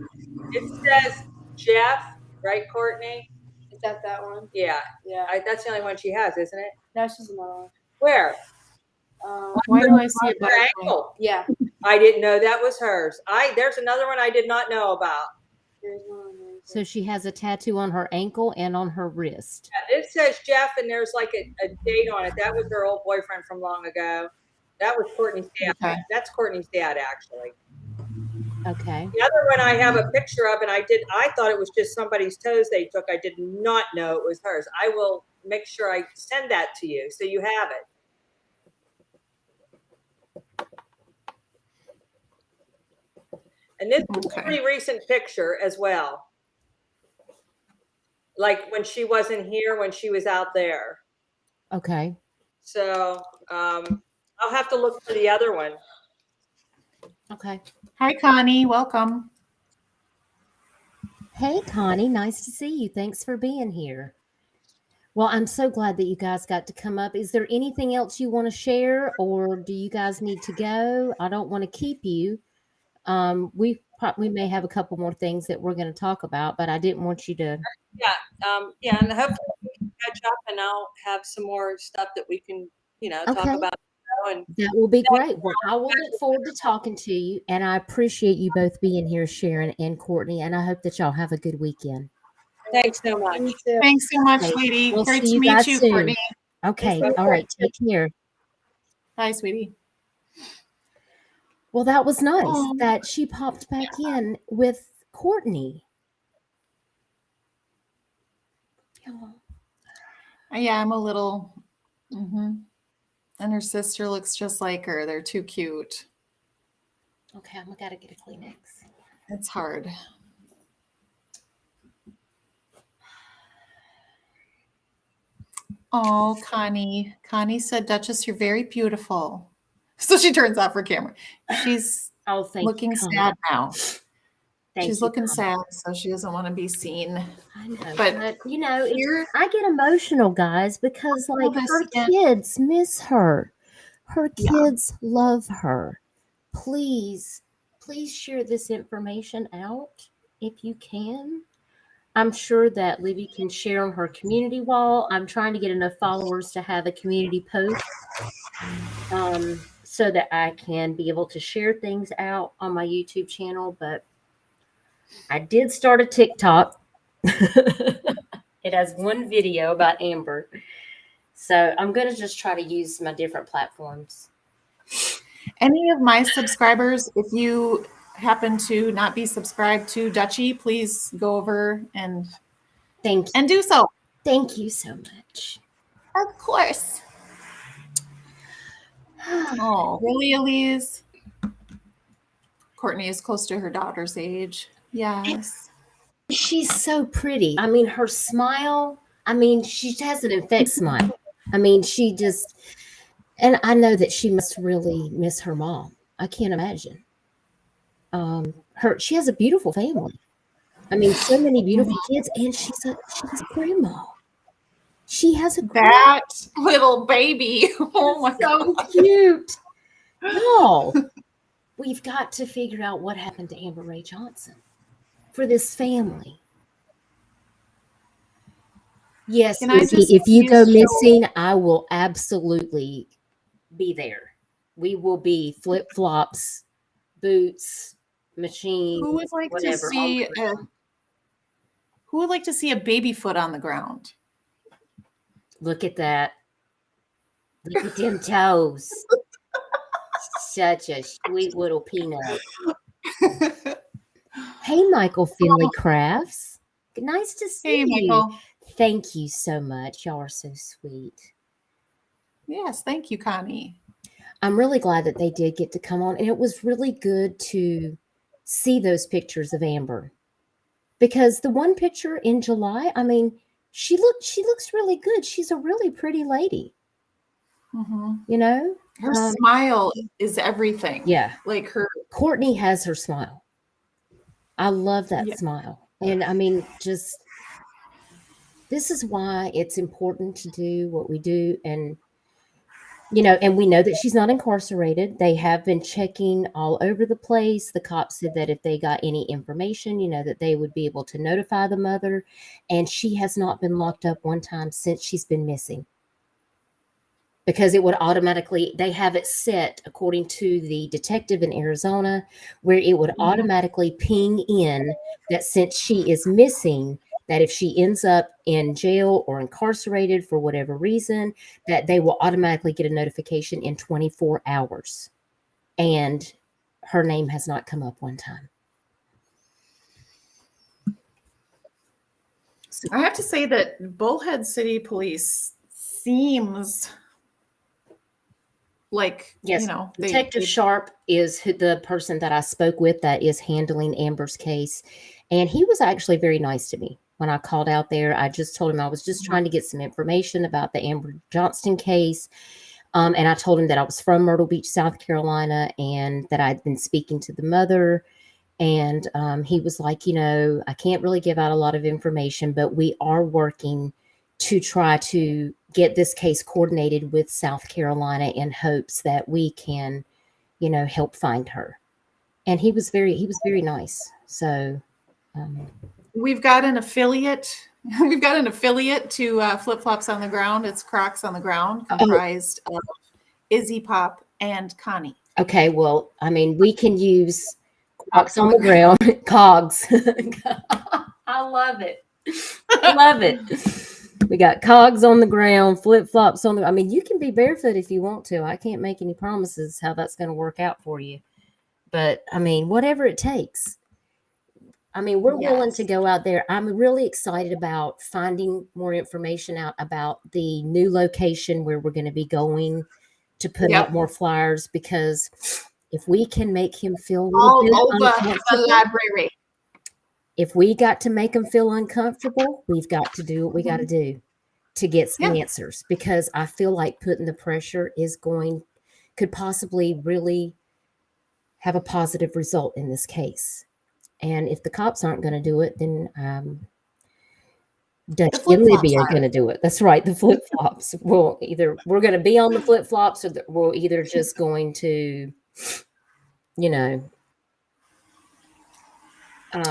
It says Jeff, right, Courtney? Is that one? Yeah. Yeah. That's the only one she has, isn't it? That's just another one. Where? Why do I see a butterfly? Yeah. I didn't know that was hers. There's another one I did not know about. There's one on there. So she has a tattoo on her ankle and on her wrist. Yeah, it says Jeff, and there's like a date on it. That was her old boyfriend from long ago. That was Courtney's dad. Okay. That's Courtney's dad, actually. Okay. The other one I have a picture of, and I thought it was just somebody's toes they took. I did not know it was hers. I will make sure I send that to you so you have it. And this is a pretty recent picture as well. Like when she wasn't here, when she was out there. Okay. So I'll have to look for the other one. Okay. Hi, Connie. Welcome. Hey, Connie. Nice to see you. Thanks for being here. Well, I'm so glad that you guys got to come up. Is there anything else you want to share, or do you guys need to go? I don't want to keep you. We may have a couple more things that we're going to talk about, but I didn't want you to. Yeah, and hopefully we can catch up, and I'll have some more stuff that we can, talk about. And that will be great. Well, I will look forward to talking to you, and I appreciate you both being here, Sharon and Courtney, and I hope that y'all have a good weekend. Thanks so much. Thanks so much, Okay. sweetie. We'll Great see to you meet guys you, soon. Courtney. Okay. All right. Take care. Hi, sweetie. Well, that was nice that she popped back in with Courtney. Yeah, I'm a little. And her sister looks just like her. They're too cute. Okay, I'm gotta get a Kleenex. It's hard. Oh, Connie. Connie said, Duchess, you're very beautiful. So she turns off her camera. She's looking sad now. She's looking sad, so she doesn't want to be seen. I know, but I get emotional, guys, because like her kids miss her. Her kids love her. Please share this information out if you can. I'm sure that Libby can share on her community wall. I'm trying to get enough followers to have a community post so that I can be able to share things out on my YouTube channel. But I did start a TikTok. It has one video about Amber. So I'm going to just try to use my different platforms. Any of my subscribers, if you happen to not be subscribed to Dutchy, please go over and do so. Thank you so much. Of course. Oh, really, Elise? Courtney is close to her daughter's age. Yes. She's so pretty. I mean, her smile, she has an infectious smile. She just, and I know that she must really miss her mom. I can't imagine. She has a beautiful family. So many beautiful kids, and she's a grandma. She has that little baby. Oh my God, God. Cute. No, we've got to figure out what happened to Amber Rae Johnston for this family. Yes, if you go missing, I will absolutely be there. We will be flip-flops, boots, machines. Who would like to see a baby foot on the ground? Look at that. Look at them toes. Such a sweet little peanut. Hey, Michael Finley Crafts. Nice to see you. Michael. Thank you so much. Y'all are so sweet. Yes, thank you, Connie. I'm really glad that they did get to come on, and it was really good to see those pictures of Amber, because the one picture in July, she looks really good. She's a really pretty lady. Her smile is everything. Yeah, like Courtney has her smile. I love that smile, and this is why it's important to do what we do. And and we know that she's not incarcerated. They have been checking all over the place. The cops said that if they got any information, that they would be able to notify the mother. And she has not been locked up one time since she's been missing. Because it would automatically, they have it set according to the detective in Arizona, where it would automatically ping in that since she is missing, that if she ends up in jail or incarcerated for whatever reason, that they will automatically get a notification in 24 hours. And her name has not come up one time. I have to say that Bullhead City Police seems like, Yes, you know, Detective Sharp is the person that I spoke with that is handling Amber's case. And he was actually very nice to me when I called out there. I just told him I was just trying to get some information about the Amber Johnston case. And I told him that I was from Myrtle Beach, South Carolina, and that I'd been speaking to the mother. And he was like, you know, I can't really give out a lot of information, but we are working to try to get this case coordinated with South Carolina in hopes that we can, you know, help find her. And he was very nice. So we've got an affiliate. We've got an affiliate to Flip Flops on the Ground. It's Crocs on the Ground, comprised of Izzy Pop and Connie. Okay, well, I mean, we can use Crocs on the Ground, Cogs. I love it. I love it. We got Cogs on the Ground, Flip Flops on the. I mean, you can be barefoot if you want to. I can't make any promises how that's going to work out for you, but I mean, whatever it takes. I mean, we're willing to go out there. I'm really excited about finding more information out about the new location where we're going to be going to put out more flyers, because if we can make him feel a little bit uncomfortable, the library. If we got to make him feel uncomfortable, we've got to do what we got to do to get some answers, because I feel like putting the pressure could possibly really have a positive result in this case. And if the cops aren't going to do it, then Dutchy and Libby are going to do it. That's right. The flip flops. We're going to be on the flip flops, or we're either just going to, you know.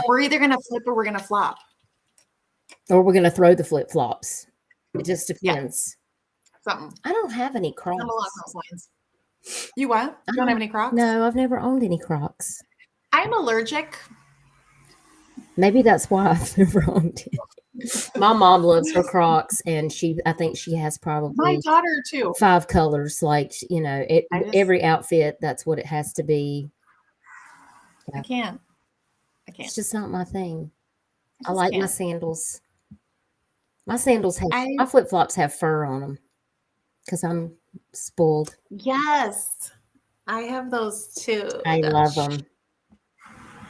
We're either going to flip or we're going to flop. Or we're going to throw the flip flops. It just depends. Something. I don't have any Crocs. Not along those lines. You what? You don't have any Crocs? No, I've never owned any Crocs. I'm allergic. Maybe that's why I've never owned it. My mom loves her Crocs, and I think she has probably my daughter too. 5 colors. Like, you know, every outfit, that's what it has to be. I can't. It's just not my thing. I like my sandals. My sandals my flip flops have fur on them because I'm spoiled. Yes, I have those too. I love them.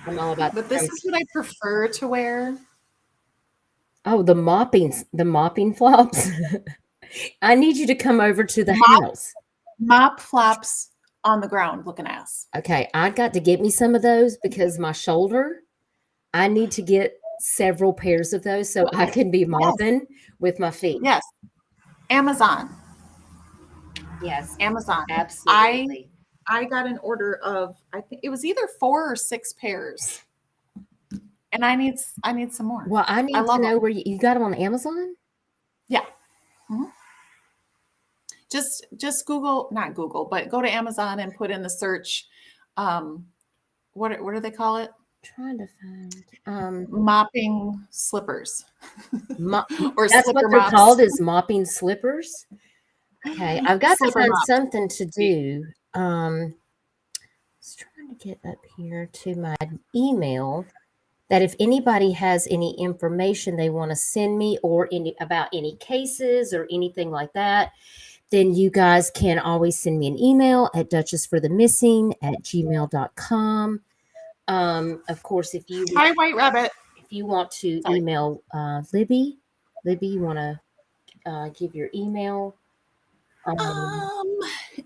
I'm all about. But this is what I prefer to wear. Oh, the mopping flops. I need you to come over to the house. Mop flops on the ground looking ass. Okay, I got to get me some of those because my shoulder, I need to get several pairs of those so I can be mopping with my feet. Yes. Amazon. Yes. Amazon. Absolutely. I got an order of, I think it was either 4 or 6 pairs. And I need some more. Well, I need to know where you got them on Amazon? Yeah. Mm-hmm. Just Google, not Google, but go to Amazon and put in the search. What do they call it? I'm trying to find mopping slippers. Or that's what they're called, is mopping slippers. Okay, I've got to find something to do. I was trying to get up here to my email, that if anybody has any information they want to send me, or about any cases or anything like that, then you guys can always send me an email at duchessforthemissing@gmail.com. Of course, if you Hi, White Rabbit. If you want to email Libby, you want to give your email?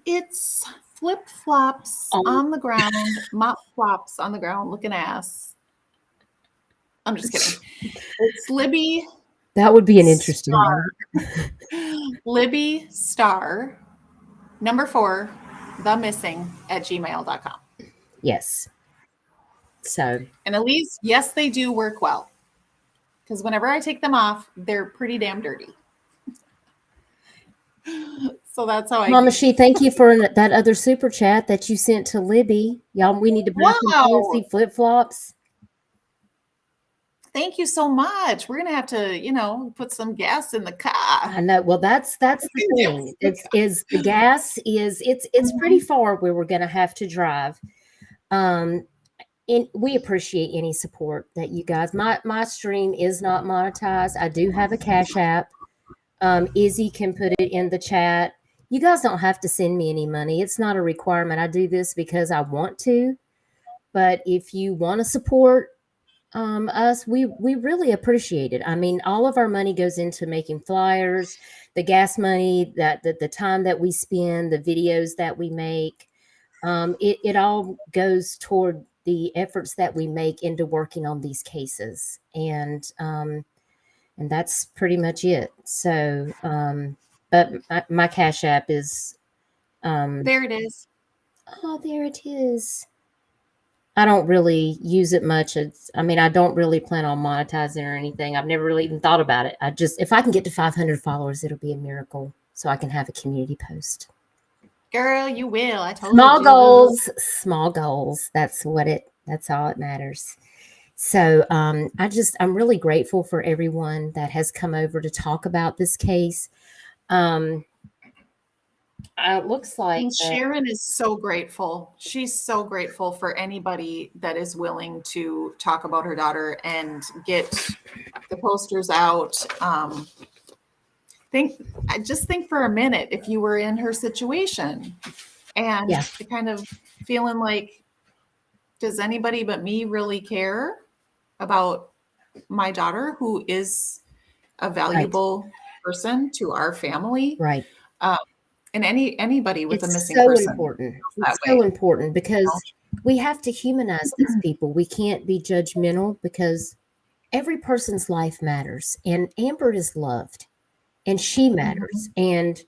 It's flip flops on the ground, mop flops on the ground, looking ass. I'm just kidding. It's Libby. That would be an interesting one. Libby star number 4 themissing@gmail.com. Yes. So, and at least, yes, they do work well, because whenever I take them off, they're pretty damn dirty. So that's how Mama She, thank you for that other super chat that you sent to Libby. Y'all, we need to buy some fancy flip flops. Thank you so much. We're gonna have to, put some gas in the car. I know. Well, that's the thing. The gas is it's pretty far where we're gonna have to drive. And we appreciate any support that you guys. My stream is not monetized. I do have a Cash App. Izzy can put it in the chat. You guys don't have to send me any money. It's not a requirement. I do this because I want to. But if you want to support us, we really appreciate it. I mean, all of our money goes into making flyers, the gas money, that the time that we spend, the videos that we make. It all goes toward the efforts that we make into working on these cases, and that's pretty much it. So, but my Cash App is There it is. oh, there it is. I don't really use it much. I don't really plan on monetizing or anything. I've never really even thought about it. If I can get to 500 followers, it'll be a miracle. So I can have a community post. Girl, you will. I told Small you. small goals. That's all it matters. So I'm really grateful for everyone that has come over to talk about this case. It looks like And Sharon is so grateful. She's so grateful for anybody that is willing to talk about her daughter and get the posters out. Just think for a minute if you were in her situation and kind of feeling like, does anybody but me really care about my daughter, who is a valuable person to our family? Right. And anybody with a missing so person. Important. It's so important because we have to humanize these people. We can't be judgmental because every person's life matters. And Amber is loved and she matters. And,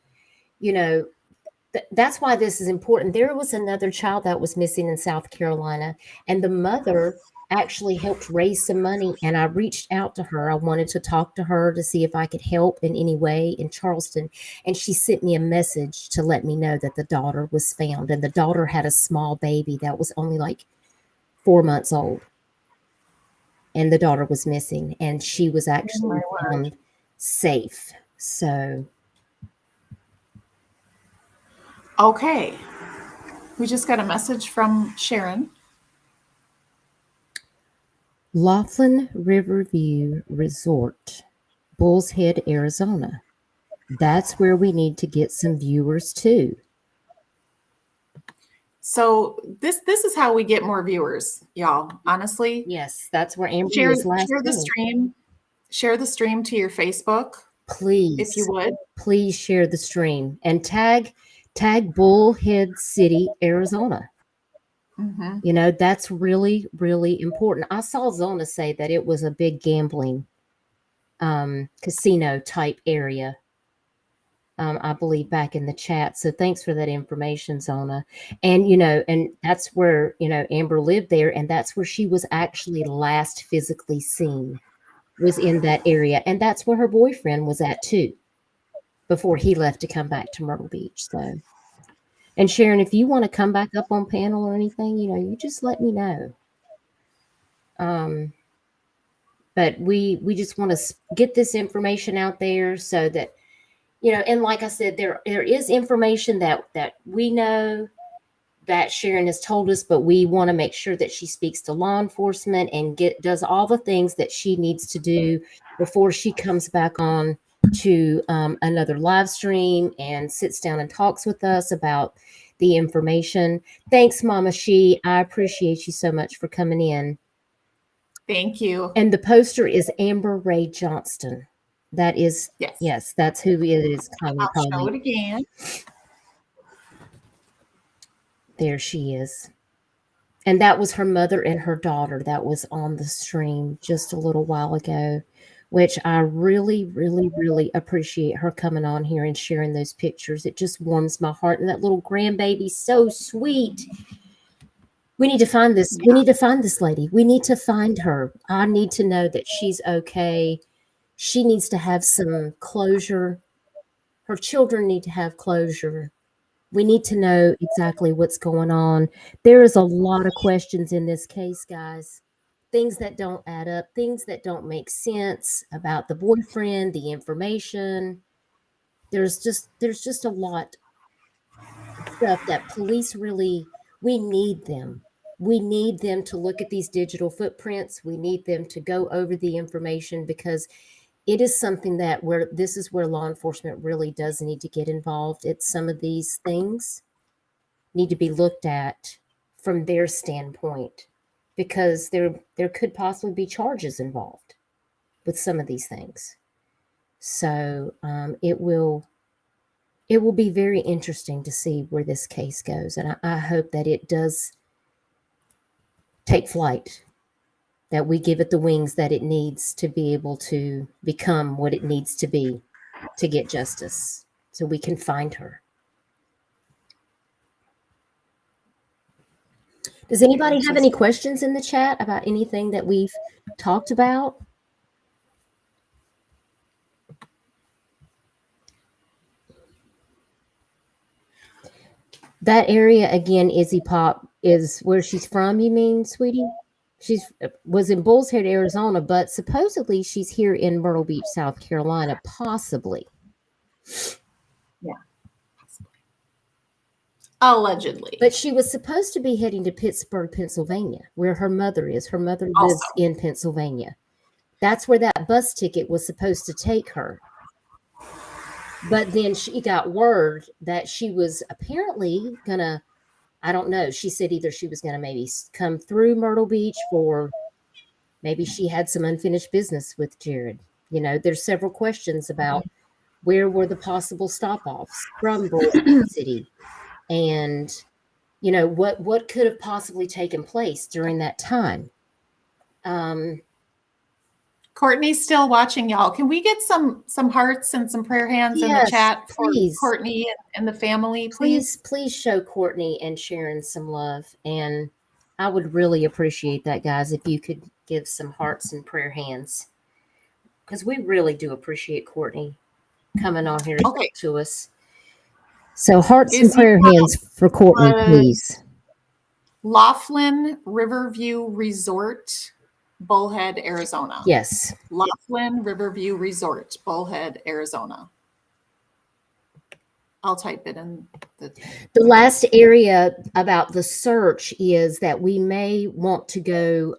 that's why this is important. There was another child that was missing in South Carolina, and the mother actually helped raise some money, and I reached out to her. I wanted to talk to her to see if I could help in any way in Charleston, and she sent me a message to let me know that the daughter was found, and the daughter had a small baby that was only like 4 months old, and the daughter was missing, and she was actually found safe. So okay, we just got a message from Sharon. Laughlin Riverview Resort, Bullhead, Arizona. That's where we need to get some viewers too. So this is how we get more viewers, y'all. Honestly, yes, that's where Amber share the stream. Share the stream to your Facebook, please, if you would. Please share the stream and tag Bullhead City, Arizona. Mm-hmm. That's really, really important. I saw Zona say that it was a big gambling casino type area, I believe, back in the chat. So thanks for that information, Zona. And, and that's where, Amber lived there. And that's where she was actually last physically seen, was in that area. And that's where her boyfriend was at too, before he left to come back to Myrtle Beach. So. And Sharon, if you want to come back up on panel or anything, you just let me know. But we just want to get this information out there so that, and like I said, there is information that we know that Sharon has told us, but we want to make sure that she speaks to law enforcement and does all the things that she needs to do before she comes back on to another live stream and sits down and talks with us about the information. Thanks, Mama She. I appreciate you so much for coming in. Thank you. And the poster is Amber Rae Johnston. That is, yes, that's who it is. I'll show it again. There she is. And that was her mother and her daughter that was on the stream just a little while ago, which I really, really, really appreciate her coming on here and sharing those pictures. It just warms my heart. And that little grandbaby, so sweet. We need to find this. We need to find this lady. We need to find her. I need to know that she's okay. She needs to have some closure. Her children need to have closure. We need to know exactly what's going on. There is a lot of questions in this case, guys. Things that don't add up, things that don't make sense about the boyfriend, the information. There's just a lot of stuff that police really, we need them. we need them to look at these digital footprints. We need them to go over the information, because it is something that this is where law enforcement really does need to get involved. It's some of these things need to be looked at from their standpoint, because there could possibly be charges involved with some of these things. So it will be very interesting to see where this case goes, and I hope that it does take flight, that we give it the wings that it needs to be able to become what it needs to be to get justice, so we can find her. Does anybody have any questions in the chat about anything that we've talked about? That area again, Izzy Pop, is where she's from, you mean, sweetie? Was in Bullhead, Arizona, but supposedly she's here in Myrtle Beach, South Carolina, possibly. Yeah, possibly. Allegedly. But she was supposed to be heading to Pittsburgh, Pennsylvania, where her mother is. Her mother lives in Pennsylvania. That's where that bus ticket was supposed to take her. But then she got word that she was apparently gonna, I don't know. She said either she was going to maybe come through Myrtle Beach, or maybe she had some unfinished business with Jarrett. You know, there's several questions about where were the possible stop-offs from Bullhead City, and, you know, what could have possibly taken place during that time. Courtney's still watching, y'all. Can we get some hearts and some prayer hands in the chat for Courtney and the family, please? Please show Courtney and Sharon some love. And I would really appreciate that, guys, if you could give some hearts and prayer hands, because we really do appreciate Courtney coming on here to talk to us. So hearts and prayer hands for Courtney, please. Laughlin Riverview Resort, Bullhead, Arizona. Yes. Laughlin Riverview Resort, Bullhead, Arizona. I'll type it in. The last area about the search is that we may want to go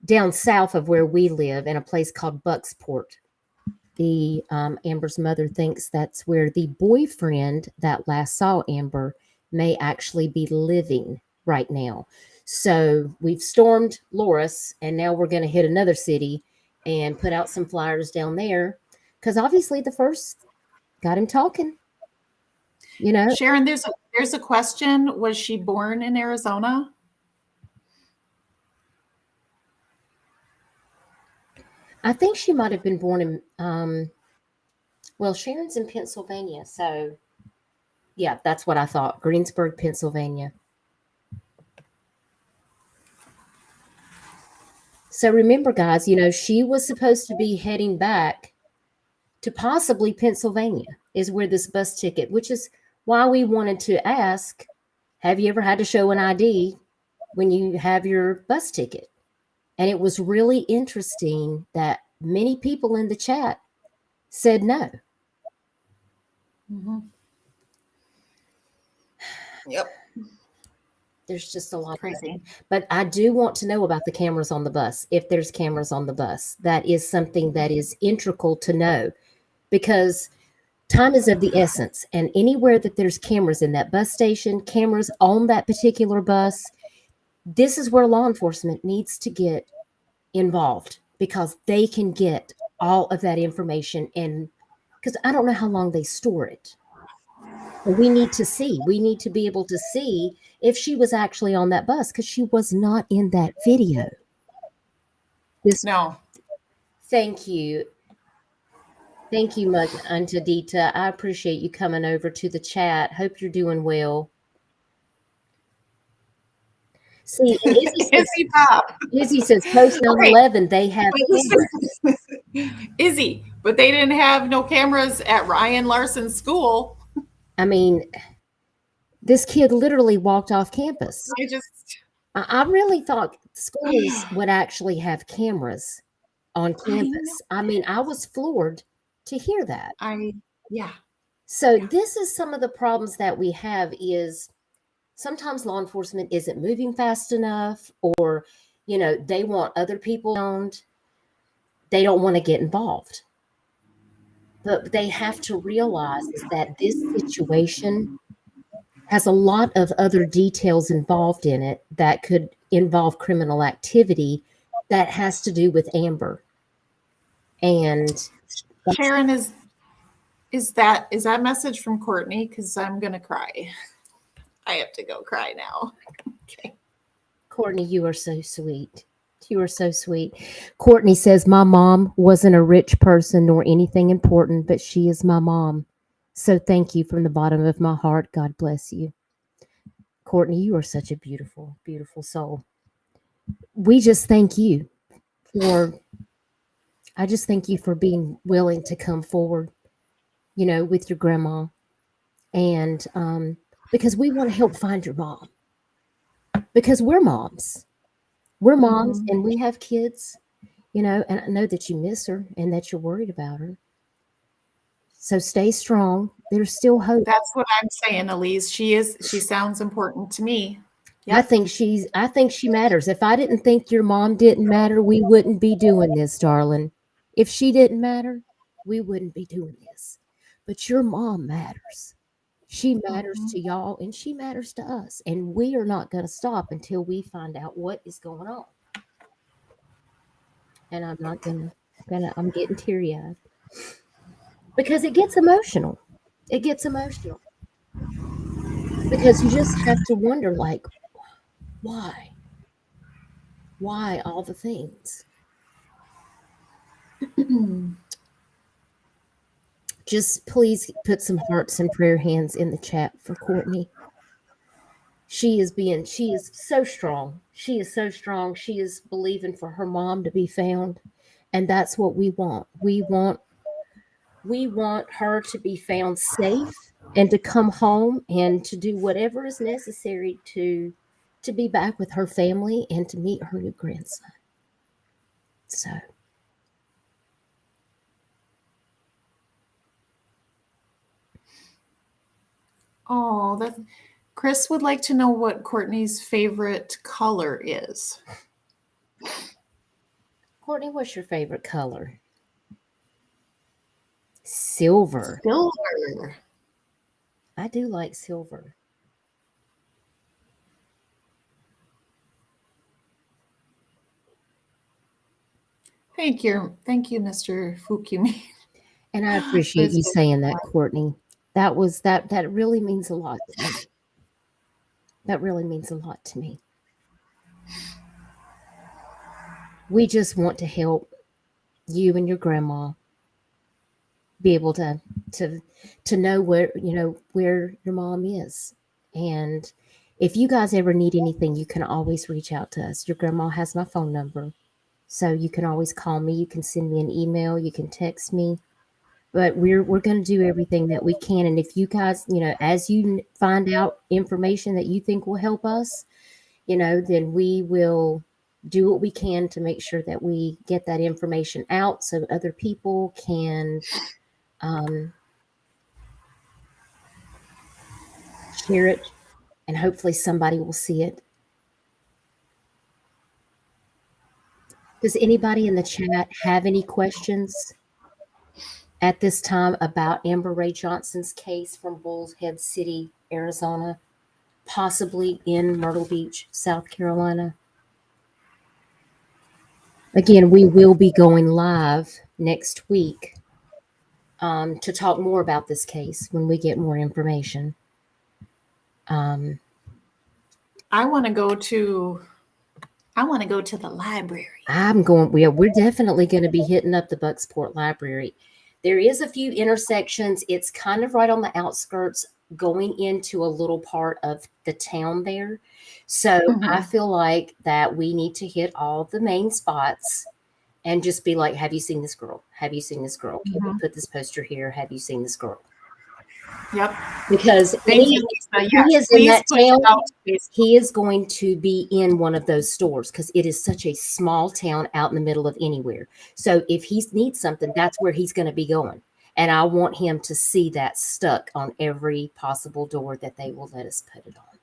down south of where we live in a place called Bucksport. The Amber's mother thinks that's where the boyfriend that last saw Amber may actually be living right now. So we've stormed Loris, and now we're going to hit another city and put out some flyers down there, because obviously the first got him talking. You know, Sharon, there's a question. Was she born in Arizona? I think she might have been born in, well, Sharon's in Pennsylvania. So yeah, that's what I thought. Greensburg, Pennsylvania. So remember, guys, you know, she was supposed to be heading back to possibly Pennsylvania, is where this bus ticket, which is why we wanted to ask, have you ever had to show an ID when you have your bus ticket? And it was really interesting that many people in the chat said no. Mm-hmm. Yep. There's just a lot crazy. But I do want to know about the cameras on the bus. If there's cameras on the bus, that is something that is integral to know, because time is of the essence. And anywhere that there's cameras in that bus station, cameras on that particular bus, this is where law enforcement needs to get involved, because they can get all of that information. And because I don't know how long they store it. We need to be able to see if she was actually on that bus, because she was not in that video. No. Thank you. Thank you much, Antadita. I appreciate you coming over to the chat. Hope you're doing well. See, Izzy says post 9/11, they have Izzy, but they didn't have no cameras at Ryan Larson's school. I mean, this kid literally walked off campus. I really thought schools would actually have cameras on campus. I mean, I was floored to hear that. Yeah. So this is some of the problems that we have is sometimes law enforcement isn't moving fast enough, or, you know, they want other people around. They don't want to get involved. But they have to realize is that this situation has a lot of other details involved in it that could involve criminal activity that has to do with Amber. And Sharon, is that message from Courtney? Because I'm gonna cry. I have to go cry now. Okay. Courtney, you are so sweet. You are so sweet. Courtney says, my mom wasn't a rich person nor anything important, but she is my mom. So thank you from the bottom of my heart. God bless you. Courtney, you are such a beautiful, beautiful soul. We just thank you I just thank you for being willing to come forward, you know, with your grandma. And because we want to help find your mom. Because we're moms. We're moms and we have kids, you know, and I know that you miss her and that you're worried about her. So stay strong. There's still hope. That's what I'm saying, Elise. She sounds important to me. Yep. I think she matters. If I didn't think your mom didn't matter, we wouldn't be doing this, darling. If she didn't matter, we wouldn't be doing this. But your mom matters. She matters to y'all and she matters to us. And we are not going to stop until we find out what is going on. And I'm not I'm getting teary-eyed. Because it gets emotional. It gets emotional. Because you just have to wonder, like, why? Why all the things? Just please put some hearts and prayer hands in the chat for Courtney. She is so strong. She is so strong. She is believing for her mom to be found. And that's what we want. We want her to be found safe and to come home and to do whatever is necessary to be back with her family and to meet her new grandson. So. Oh, Chris would like to know what Courtney's favorite color is. Courtney, what's your favorite color? Silver. Silver. I do like silver. Thank you, Mr. Fukumi. And I appreciate you saying that, Courtney. That really means a lot to me. That really means a lot to me. We just want to help you and your grandma be able to know where your mom is. And if you guys ever need anything, you can always reach out to us. Your grandma has my phone number. So you can always call me. You can send me an email. You can text me. But we're going to do everything that we can. And if you guys, you know, as you find out information that you think will help us, you know, then we will do what we can to make sure that we get that information out so other people can share it, and hopefully somebody will see it. Does anybody in the chat have any questions at this time about Amber Rae Johnston's case from Bullhead City, Arizona, possibly in Myrtle Beach, South Carolina? Again, we will be going live next week to talk more about this case when we get more information. I want to go to the library. We're definitely going to be hitting up the Bucksport Library. There is a few intersections. It's kind of right on the outskirts going into a little part of the town there. So I feel like that we need to hit all the main spots and just be like, have you seen this girl? Have you seen this girl? Can we put this poster here? Have you seen this girl? Yep. Because he is in that town. He is going to be in one of those stores because it is such a small town out in the middle of anywhere. So if he needs something, that's where he's going to be going. And I want him to see that stuck on every possible door that they will let us put it on.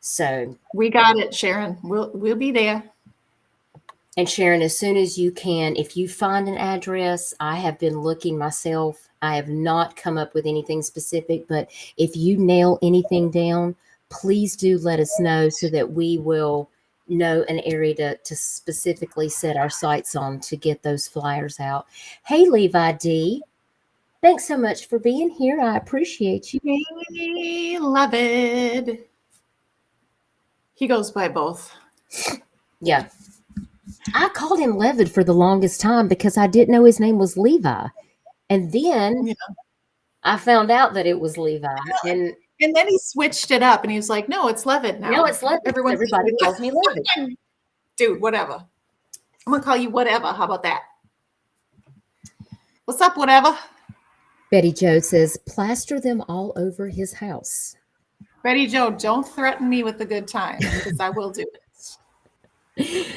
So we got it, Sharon. We'll be there. And Sharon, as soon as you can, if you find an address, I have been looking myself. I have not come up with anything specific, but if you nail anything down, please do let us know so that we will know an area to specifically set our sights on to get those flyers out. Hey, Levi D, thanks so much for being here. I appreciate you. Hey, Levid. He goes by both. Yeah. I called him Levid for the longest time because I didn't know his name was Levi. And then I found out that it was Levi. And then he switched it up and he was like, no, it's Levid now. No, it's Levid. Everybody calls me Levid. Dude, whatever. I'm going to call you whatever. How about that? What's up, whatever? Betty Jo says, plaster them all over his house. Betty Jo, don't threaten me with a good time because I will do it.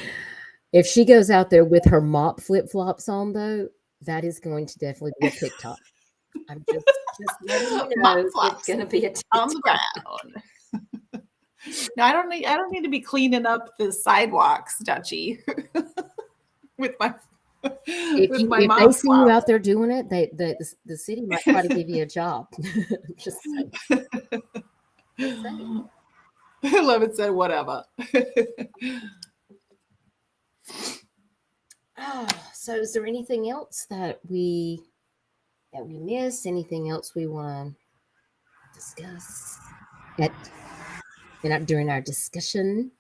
If she goes out there with her mop flip-flops on, though, that is going to definitely be a TikTok. I'm just letting you know it's going to be a TikTok. On the ground. No, I don't need to be cleaning up the sidewalks, Dutchy. with my if they see you out there doing it, the city might try to give you a job. Just saying. I love it. Said whatever. So is there anything else that we missed? Anything else we want to discuss during our discussion?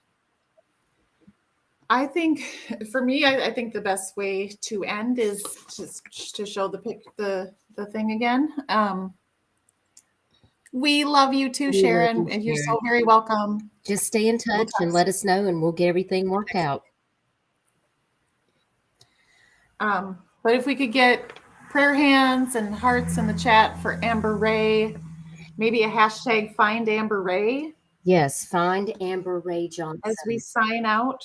I think for me, I think the best way to end is just to show the thing again. We love you too, Sharon, and you're so very welcome. Just stay in touch and let us know, and we'll get everything worked out. But if we could get prayer hands and hearts in the chat for Amber Rae, maybe a hashtag find Amber Rae. Yes, find Amber Rae Johnston. As we sign off,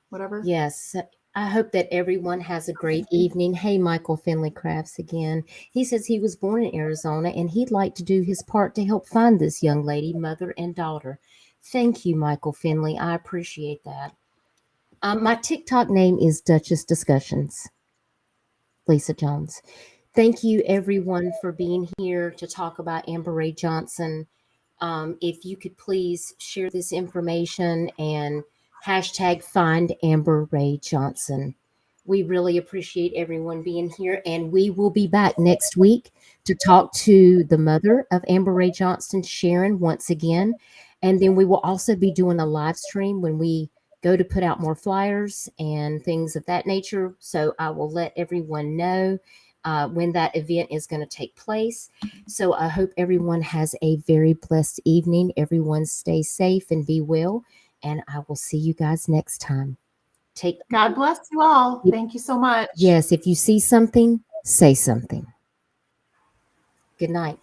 whatever. Yes. I hope that everyone has a great evening. Hey, Michael Finley Crafts again. He says he was born in Arizona and he'd like to do his part to help find this young lady, mother and daughter. Thank you, Michael Finley. I appreciate that. My TikTok name is Duchess Discussions. Lisa Jones. Thank you, everyone, for being here to talk about Amber Rae Johnston. If you could please share this information and hashtag find Amber Rae Johnston. We really appreciate everyone being here, and we will be back next week to talk to the mother of Amber Rae Johnston, Sharon, once again. And then we will also be doing a live stream when we go to put out more flyers and things of that nature. So I will let everyone know when that event is going to take place. So I hope everyone has a very blessed evening. Everyone stay safe and be well. And I will see you guys next time. God bless you all. Thank you so much. Yes, if you see something, say something. Good night.